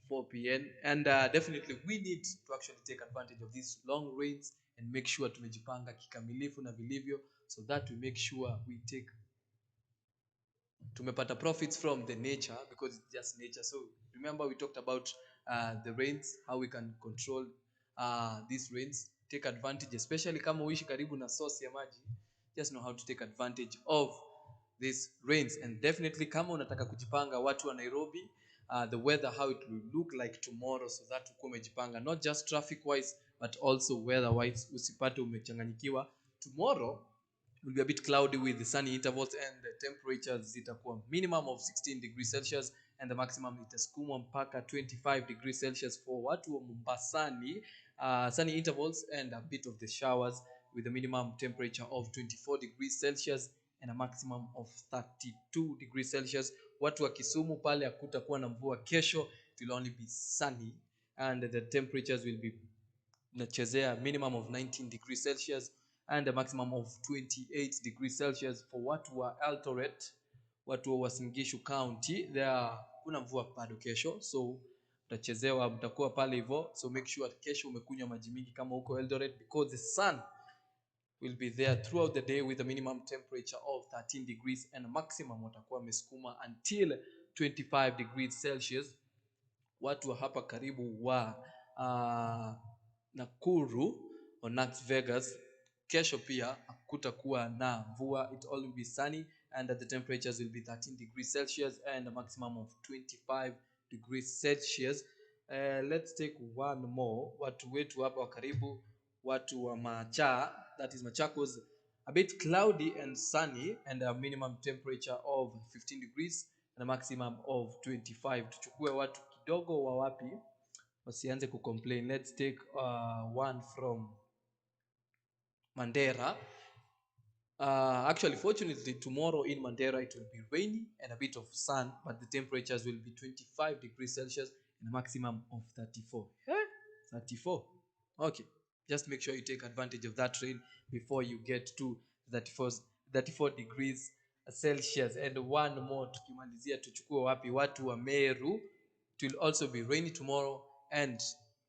4 p.m. And definitely we need to actually take advantage of these long rains and make sure tumejipanga kikamilifu na vilivyo, so that we make sure we take tumepata profits from the nature, because it's just nature. So remember we talked about the rains, how we can control these rains, take advantage, especially kama uishi karibu na source ya maji, just know how to take advantage of these rains. And definitely kama unataka kujipanga, watu wa Nairobi, the weather, how it will look like tomorrow, so that ukuwe umejipanga, not just traffic wise but also weather wise, usipate umechanganyikiwa. Tomorrow will be a bit cloudy with the sunny intervals, and the temperatures zitakuwa minimum of 16 degrees Celsius and the maximum itasukuma mpaka 25 degrees Celsius for watu wa Mombasani. Sunny intervals and a bit of the showers with a minimum temperature of 24 degrees Celsius and a maximum of 32 degrees Celsius. Watu wa Kisumu pale hakutakuwa na mvua kesho, it will only be sunny and the temperatures will be nachezea minimum of 19 degrees Celsius and a maximum of 28 degrees Celsius. For watu wa Eldoret, watu wa Uasin Gishu County, there kuna mvua bado kesho, so mtachezewa, mtakuwa pale hivyo. So make sure kesho umekunywa maji mingi kama huko Eldoret, because the sun will be there throughout the day with a minimum temperature of 13 degrees and a maximum watakuwa mesukuma until 25 degrees Celsius. Watu wa hapa karibu wa Nakuru or Las Vegas, kesho pia kutakuwa na mvua, it all will be sunny and the temperatures will be 13 degrees Celsius and a maximum of 25 degrees Celsius. Let's take one more. Watu wetu hapa wa karibu, watu wa that is Machakos, a bit cloudy and sunny and a minimum temperature of 15 degrees and a maximum of 25. Tuchukue watu kidogo wa wapi wasianze kucomplain. Let's take one from Mandera. Actually, fortunately, tomorrow in Mandera it will be rainy and a bit of sun, but the temperatures will be 25 degrees Celsius and a maximum of 34. 34. Okay. Just make sure you take advantage of that rain before you get to 34 degrees Celsius. And one more, tukimalizia tuchukue wapi, watu wa Meru. It will also be rainy tomorrow and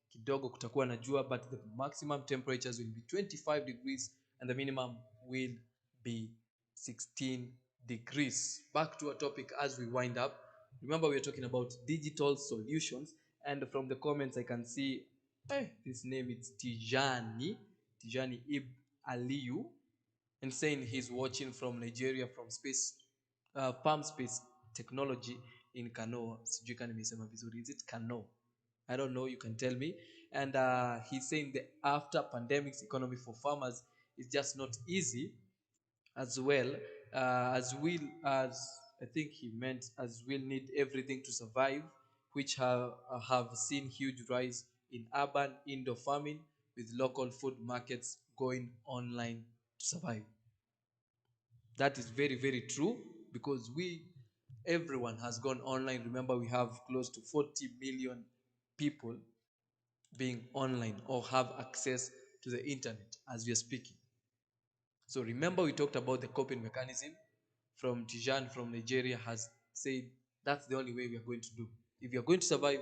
kidogo kutakuwa na jua, but the maximum temperatures will be 25 degrees and the minimum will be 16 degrees. Back to our topic as we wind up. Remember, we are talking about digital solutions, and from the comments I can see this name, it's Tijani Ib Aliyu, and saying he's watching from Nigeria, from space Palm Space Technology in Kano. Sijui kama nimesema vizuri. Is it Kano? I don't know, you can tell me. And he's saying the after pandemics economy for farmers is just not easy, as well as I think he meant as we'll need everything to survive, which have seen huge rise in urban indoor farming with local food markets going online to survive. That is very, very true, because everyone has gone online. Remember, we have close to 40 million people being online or have access to the internet as we are speaking. So remember, we talked about the coping mechanism. From Tijan from Nigeria has said that's the only way we are going to do. If you are going to survive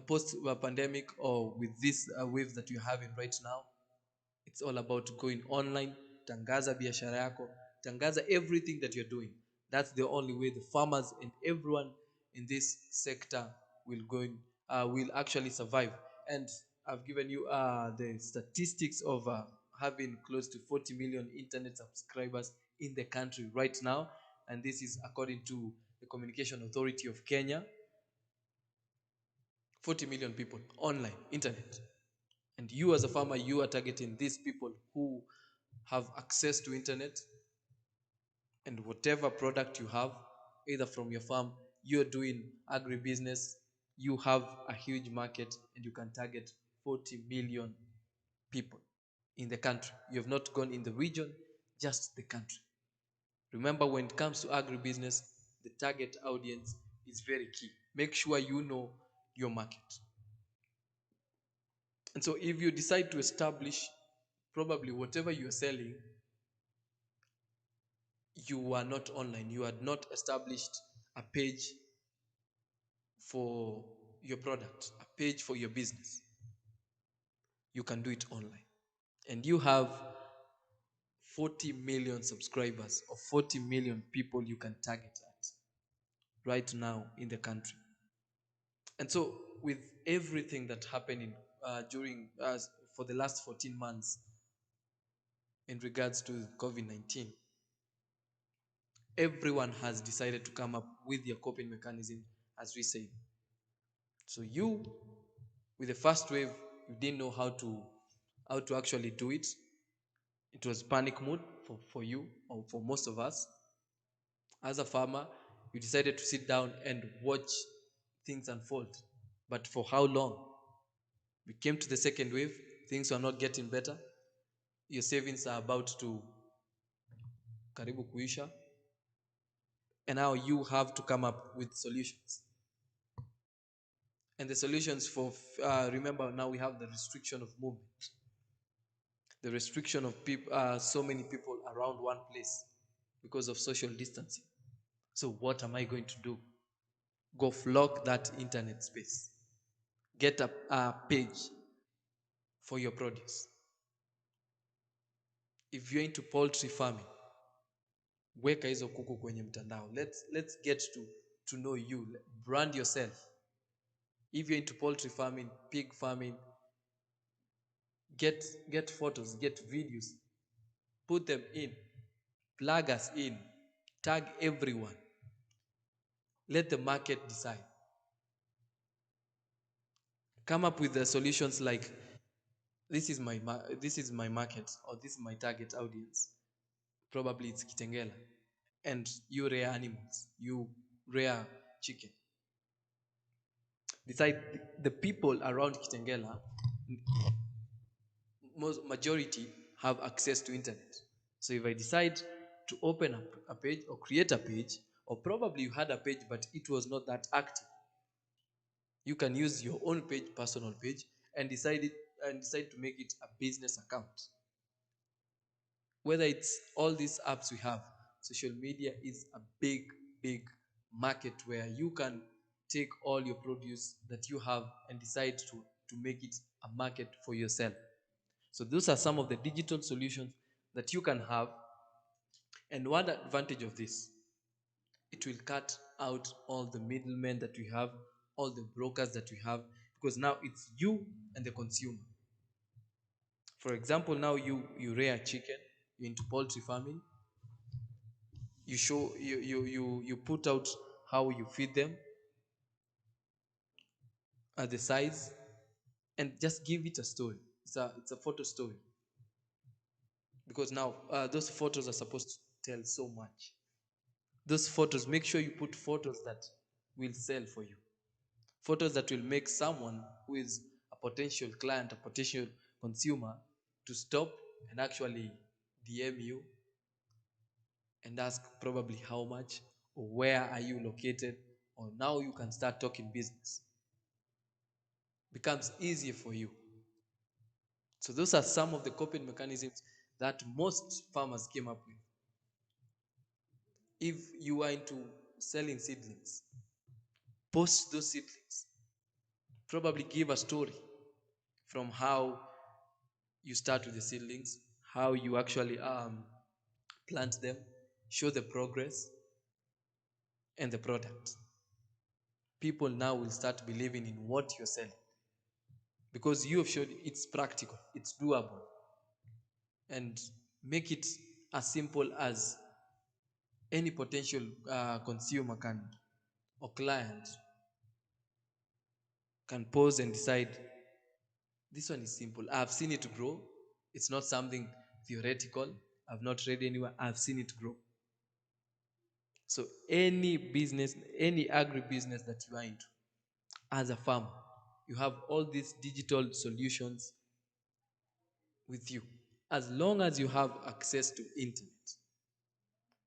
post pandemic or with this wave that you're having right now, it's all about going online. Tangaza biashara yako, tangaza everything that you're doing. That's the only way the farmers and everyone in this sector will actually survive. And I've given you the statistics of having close to 40 million internet subscribers in the country right now, and this is according to the Communication Authority of Kenya. 40 million people online internet, and you as a farmer, you are targeting these people who have access to internet, and whatever product you have, either from your farm, you're doing agribusiness, you have a huge market and you can target 40 million people in the country. You have not gone in the region, just the country. Remember, when it comes to agribusiness, the target audience is very key. Make sure you know your market. And so if you decide to establish, probably whatever you're selling you were not online, you had not established a page for your product, a page for your business, you can do it online. And you have 40 million subscribers or 40 million people you can target at right now in the country. And so, with everything that happened during for the last 14 months in regards to COVID-19, everyone has decided to come up with their coping mechanism, as we say. So you, with the first wave, you didn't know how to actually do it. It was panic mode for you or for most of us. As a farmer, you decided to sit down and watch things unfold. But for how long? We came to the second wave, things are not getting better. Your savings are about to karibu kuisha, and now you have to come up with solutions. And the solutions for remember, now we have the restriction of movement, the restriction of people, so many people around one place because of social distancing. So what am I going to do? Go flock that internet space, get a page for your produce. If you're into poultry farming, weka hizo kuku kwenye mtandao. Let's get to know you, brand yourself. If you're into poultry farming, pig farming, get photos, get videos, put them in, plug us in, tag everyone. Let the market decide. Come up with the solutions like, this is my market, or this is my target audience. Probably it's Kitengela, and you rear animals, you rear chicken. Decide the people around Kitengela, most majority have access to internet. So if I decide to open up a page or create a page, or probably you had a page but it was not that active, you can use your own page, personal page, and decide to make it a business account. Whether it's all these apps we have, social media is a big market where you can take all your produce that you have and decide to make it a market for yourself. So those are some of the digital solutions that you can have. And one advantage of this, it will cut out all the middlemen that we have, all the brokers that we have, because now it's you and the consumer. For example, now you rear chicken, you're into poultry farming, you show you put out how you feed them, the size, and just give it a story. It's a photo story, because now those photos are supposed to tell so much. Those photos, make sure you put photos that will sell for you, photos that will make someone who is a potential client, a potential consumer, to stop and actually DM you and ask probably how much, or where are you located, or now you can start talking business. Becomes easier for you. So those are some of the coping mechanisms that most farmers came up with. If you are into selling seedlings, post those seedlings. Probably give a story from how you start with the seedlings, how you actually plant them, show the progress and the product. People now will start believing in what you're selling, because you have showed it's practical, it's doable, and make it as simple as any potential consumer can, or client can pause and decide, this one is simple, I've seen it grow, it's not something theoretical, I've not read anywhere, I've seen it grow. So any business, any agri-business that you are into, as a farmer, you have all these digital solutions with you. As long as you have access to internet,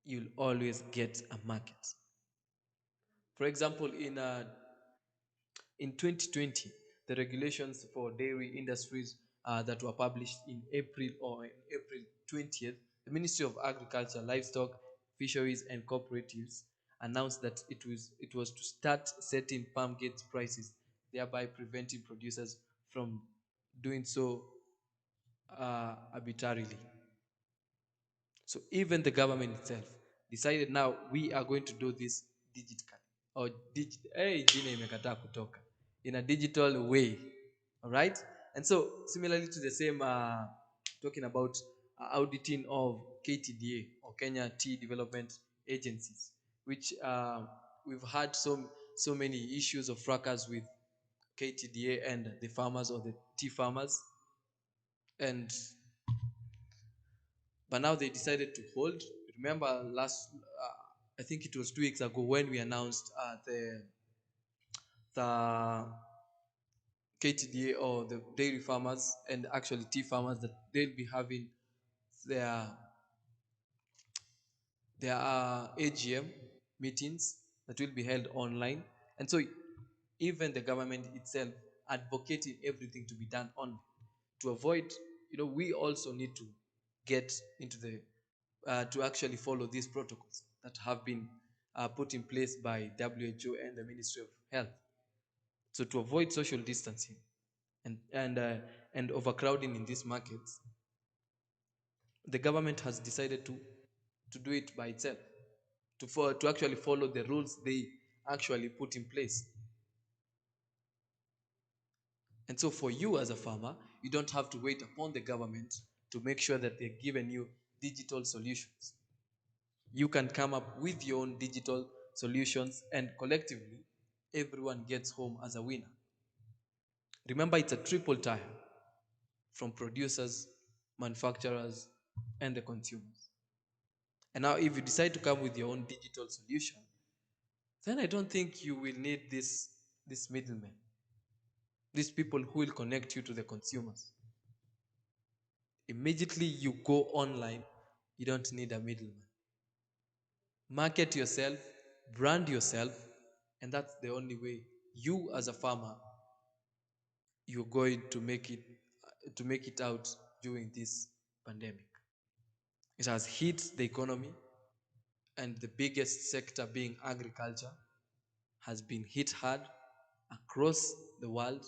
you'll always get a market. For example, in 2020, the regulations for dairy industries that were published in April, or in April 20th, the Ministry of Agriculture, Livestock, fisheries, and cooperatives announced that it was to start setting farm gate prices, thereby preventing producers from doing so arbitrarily. So even the government itself decided now we are going to do this digitally or jina imekataa kutoka in a digital way. All right. And so similarly to the same, talking about auditing of KTDA or Kenya Tea Development Agencies, which we've had so many issues of fracas with KTDA and the farmers or the tea farmers, and but now they decided to hold. Remember I think it was 2 weeks ago when we announced the KTDA or the dairy farmers and actually tea farmers that they'll be having their AGM meetings that will be held online. And so even the government itself advocating everything to be done on to avoid, we also need to get into the to actually follow these protocols that have been put in place by WHO and the Ministry of Health. So to avoid social distancing and overcrowding in these markets, the government has decided to do it by itself, to actually follow the rules they actually put in place. And so for you as a farmer, you don't have to wait upon the government to make sure that they're giving you digital solutions. You can come up with your own digital solutions, and collectively, everyone gets home as a winner. Remember, it's a triple tire from producers, manufacturers, and the consumers. And now, if you decide to come with your own digital solution, then I don't think you will need this middleman, these people who will connect you to the consumers. Immediately you go online, you don't need a middleman. Market yourself, brand yourself, and that's the only way you as a farmer you're going to make it out during this pandemic. It has hit the economy, and the biggest sector being agriculture has been hit hard across the world,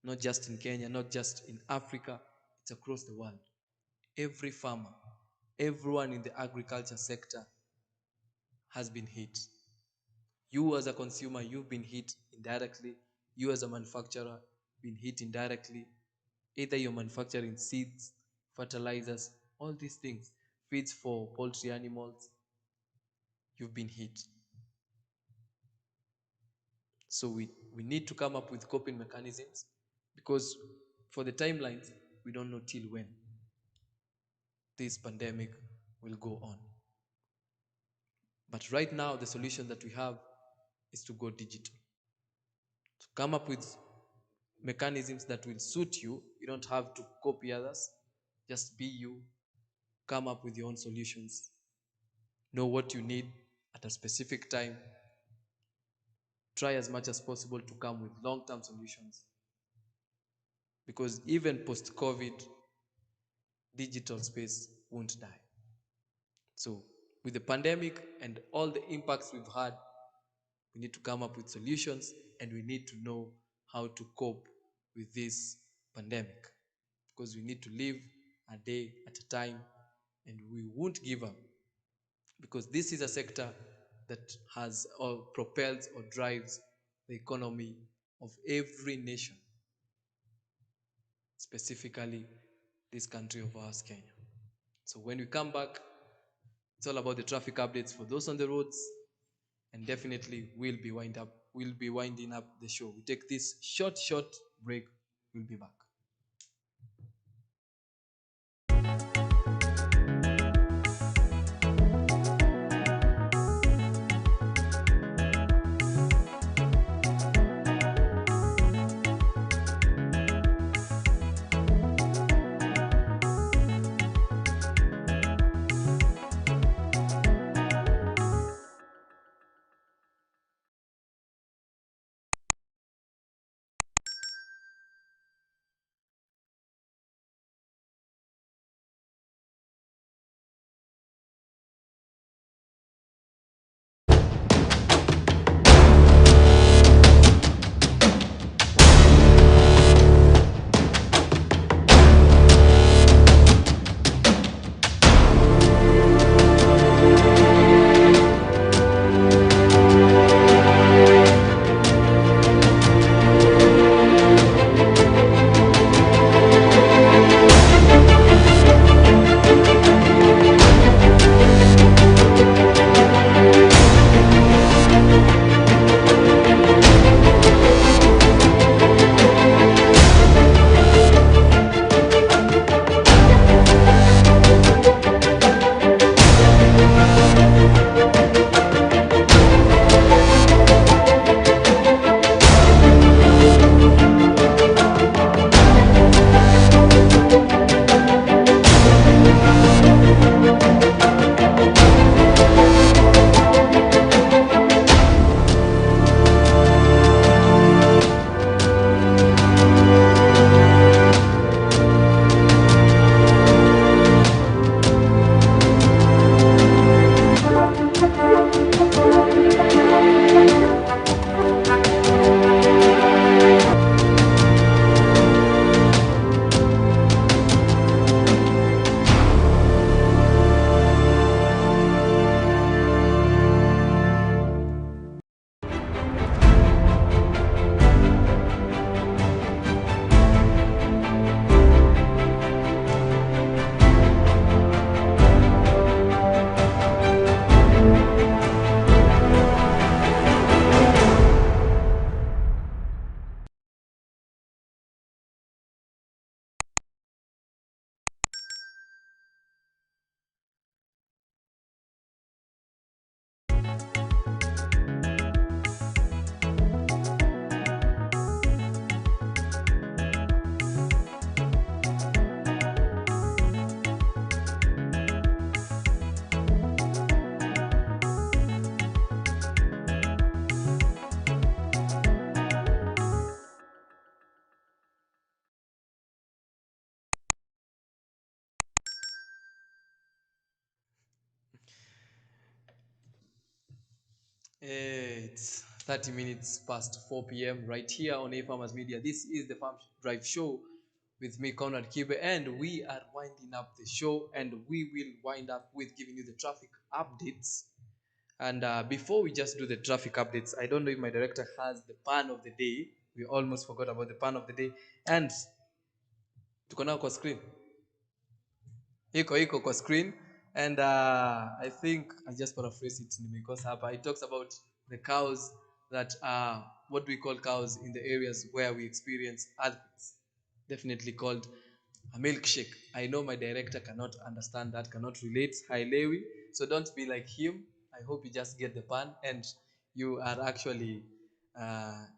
not just in Kenya, not just in Africa, it's across the world. Every farmer, everyone in the agriculture sector has been hit. You as a consumer, you've been hit indirectly. You as a manufacturer, been hit indirectly. Either you're manufacturing seeds, fertilizers, all these things, feeds for poultry animals, you've been hit. So we need to come up with coping mechanisms, because for the timelines, we don't know till when this pandemic will go on. But right now, the solution that we have is to go digital. To come up with mechanisms that will suit you. You don't have to copy others. Just be you. Come up with your own solutions. Know what you need at a specific time. Try as much as possible to come with long-term solutions. Because even post-COVID, digital space won't die. So with the pandemic and all the impacts we've had, we need to come up with solutions, and we need to know how to cope with this pandemic, because we need to live a day at a time, and we won't give up, because this is a sector that has or propels or drives the economy of every nation, specifically this country of ours, Kenya. So when we come back, it's all about the traffic updates for those on the roads, and definitely we'll be winding up the show. We take this short break. We'll be back. It's 30 minutes past 4 p.m. right here on A Farmers Media. This is the Farm Drive Show with me, Conrad Kibe, and we are winding up the show, and we will wind up with giving you the traffic updates. And before we just do the traffic updates, I don't know if my director has the pan of the day. We almost forgot about the pan of the day, and tuko nao kwa screen. Iko kwa screen, and I think I just paraphrase it because hapa it talks about the cows that are what we call cows in the areas where we experience earthquakes, definitely called a milkshake. I know my director cannot understand that, cannot relate, haelewi, so don't be like him. I hope you just get the pan, and you are actually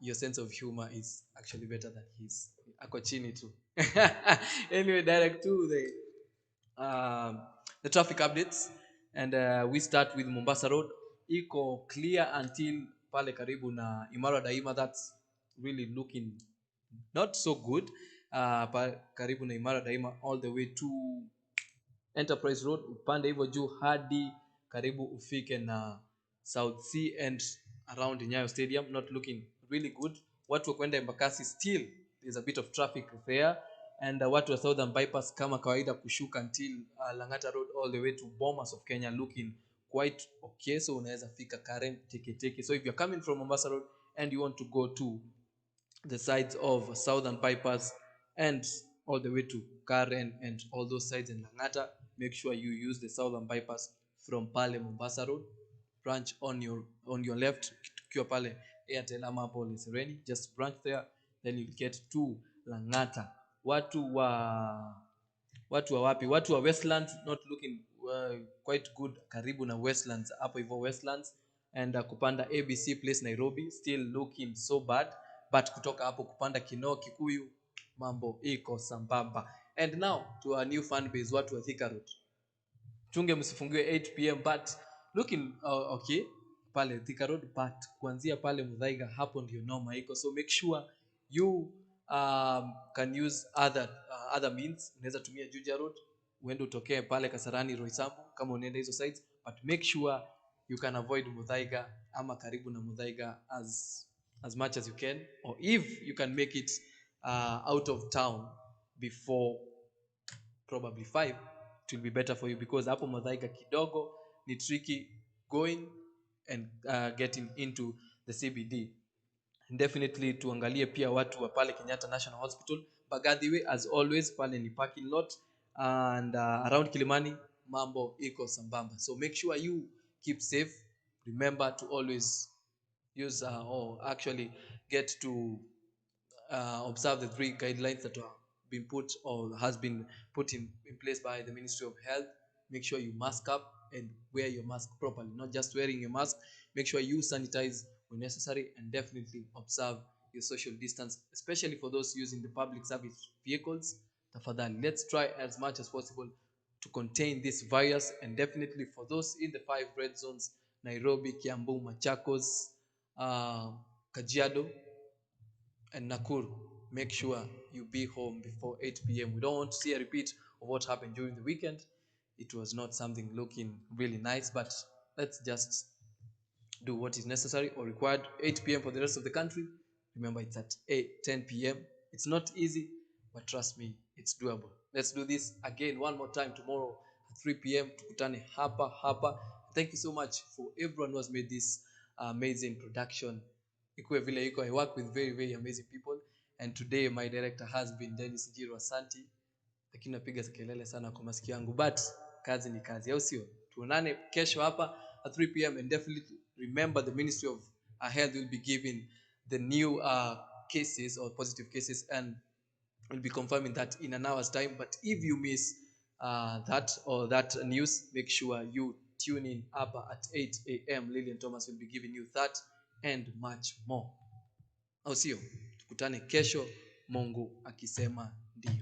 your sense of humor is actually better than his. Ako chini tu. Anyway, direct to um, the traffic updates, and we start with Mombasa Road. Iko clear until pale karibu na Imara Daima. That's really looking not so good. Karibu na Imara Daima all the way to Enterprise Road, upande hivyo juu hadi karibu ufike na South Sea and around Nyayo Stadium, not looking really good. Watu wa kwenda Embakasi still there's a bit of traffic there, and watu wa Southern Bypass kama kawaida kushuka until Langata Road all the way to Bomas of Kenya looking quite okay, so unaweza fika Karen teke. So if you're coming from Mombasa Road and you want to go to the sides of Southern Bypass and all the way to Karen and all those sides in Langata, make sure you use the Southern Bypass from Pale Mombasa Road branch on your left. Tukiwa pale Airtel ama hapo Sereni, just branch there, then you get to Langata. Watu wa wapi? Watu wa Westlands not looking quite good karibu na Westlands, hapo hivyo Westlands, and kupanda ABC Place Nairobi still looking so bad, but kutoka hapo kupanda Kinoo Kikuyu mambo iko sambamba. And now to our new fan base, watu wa Thika Road, chunge msifungiwe 8 pm, but looking okay pale Thika Road, but kuanzia pale Muthaiga hapo ndio noma iko, so make sure you can use other means. Unaweza tumia Juja Road uende utokee pale Kasarani Roysambu kama unaenda hizo sides, but make sure you can avoid Muthaiga ama karibu na Muthaiga as much as you can, or if you can make it out of town before probably 5, it will be better for you, because hapo Muthaiga kidogo ni tricky going and getting into the CBD. Definitely tuangalie pia watu wa pale Kenyatta National Hospital, Bagadhi Way as always, pale ni parking lot, and around Kilimani mambo iko sambamba, so make sure you keep safe. Remember to always use or actually get to observe the 3 guidelines that are been put or has been put in place by the Ministry of Health. Make sure you mask up and wear your mask properly, not just wearing your mask. Make sure you sanitize when necessary, and definitely observe your social distance, especially for those using the public service vehicles. Tafadhali, let's try as much as possible to contain this virus, and definitely for those in the 5 red zones, Nairobi, Kiambu, Machakos, Kajiado and Nakuru, make sure you be home before 8 p.m. We don't want to see a repeat of what happened during the weekend. It was not something looking really nice, but let's just do what is necessary or required. 8 p.m. for the rest of the country. Remember, it's at 10 p.m. It's not easy, but trust me, it's doable. Let's do this again one more time tomorrow at 3 p.m. Tukutane hapa. Thank you so much for everyone who has made this amazing production. I work with very, very amazing people, and today my director has been Dennis Jiro. Asante, lakini napiga kelele sana kwa masikio yangu, but kazi ni kazi, au sio? Tuonane kesho hapa at 3 p.m. and definitely remember the Ministry of Health will be giving the new cases or positive cases, and will be confirming that in an hour's time. But if you miss that news, make sure you tune in up at 8 a.m. Lillian Thomas will be giving you that and much more, au sio? Tukutane kesho, Mungu akisema ndio.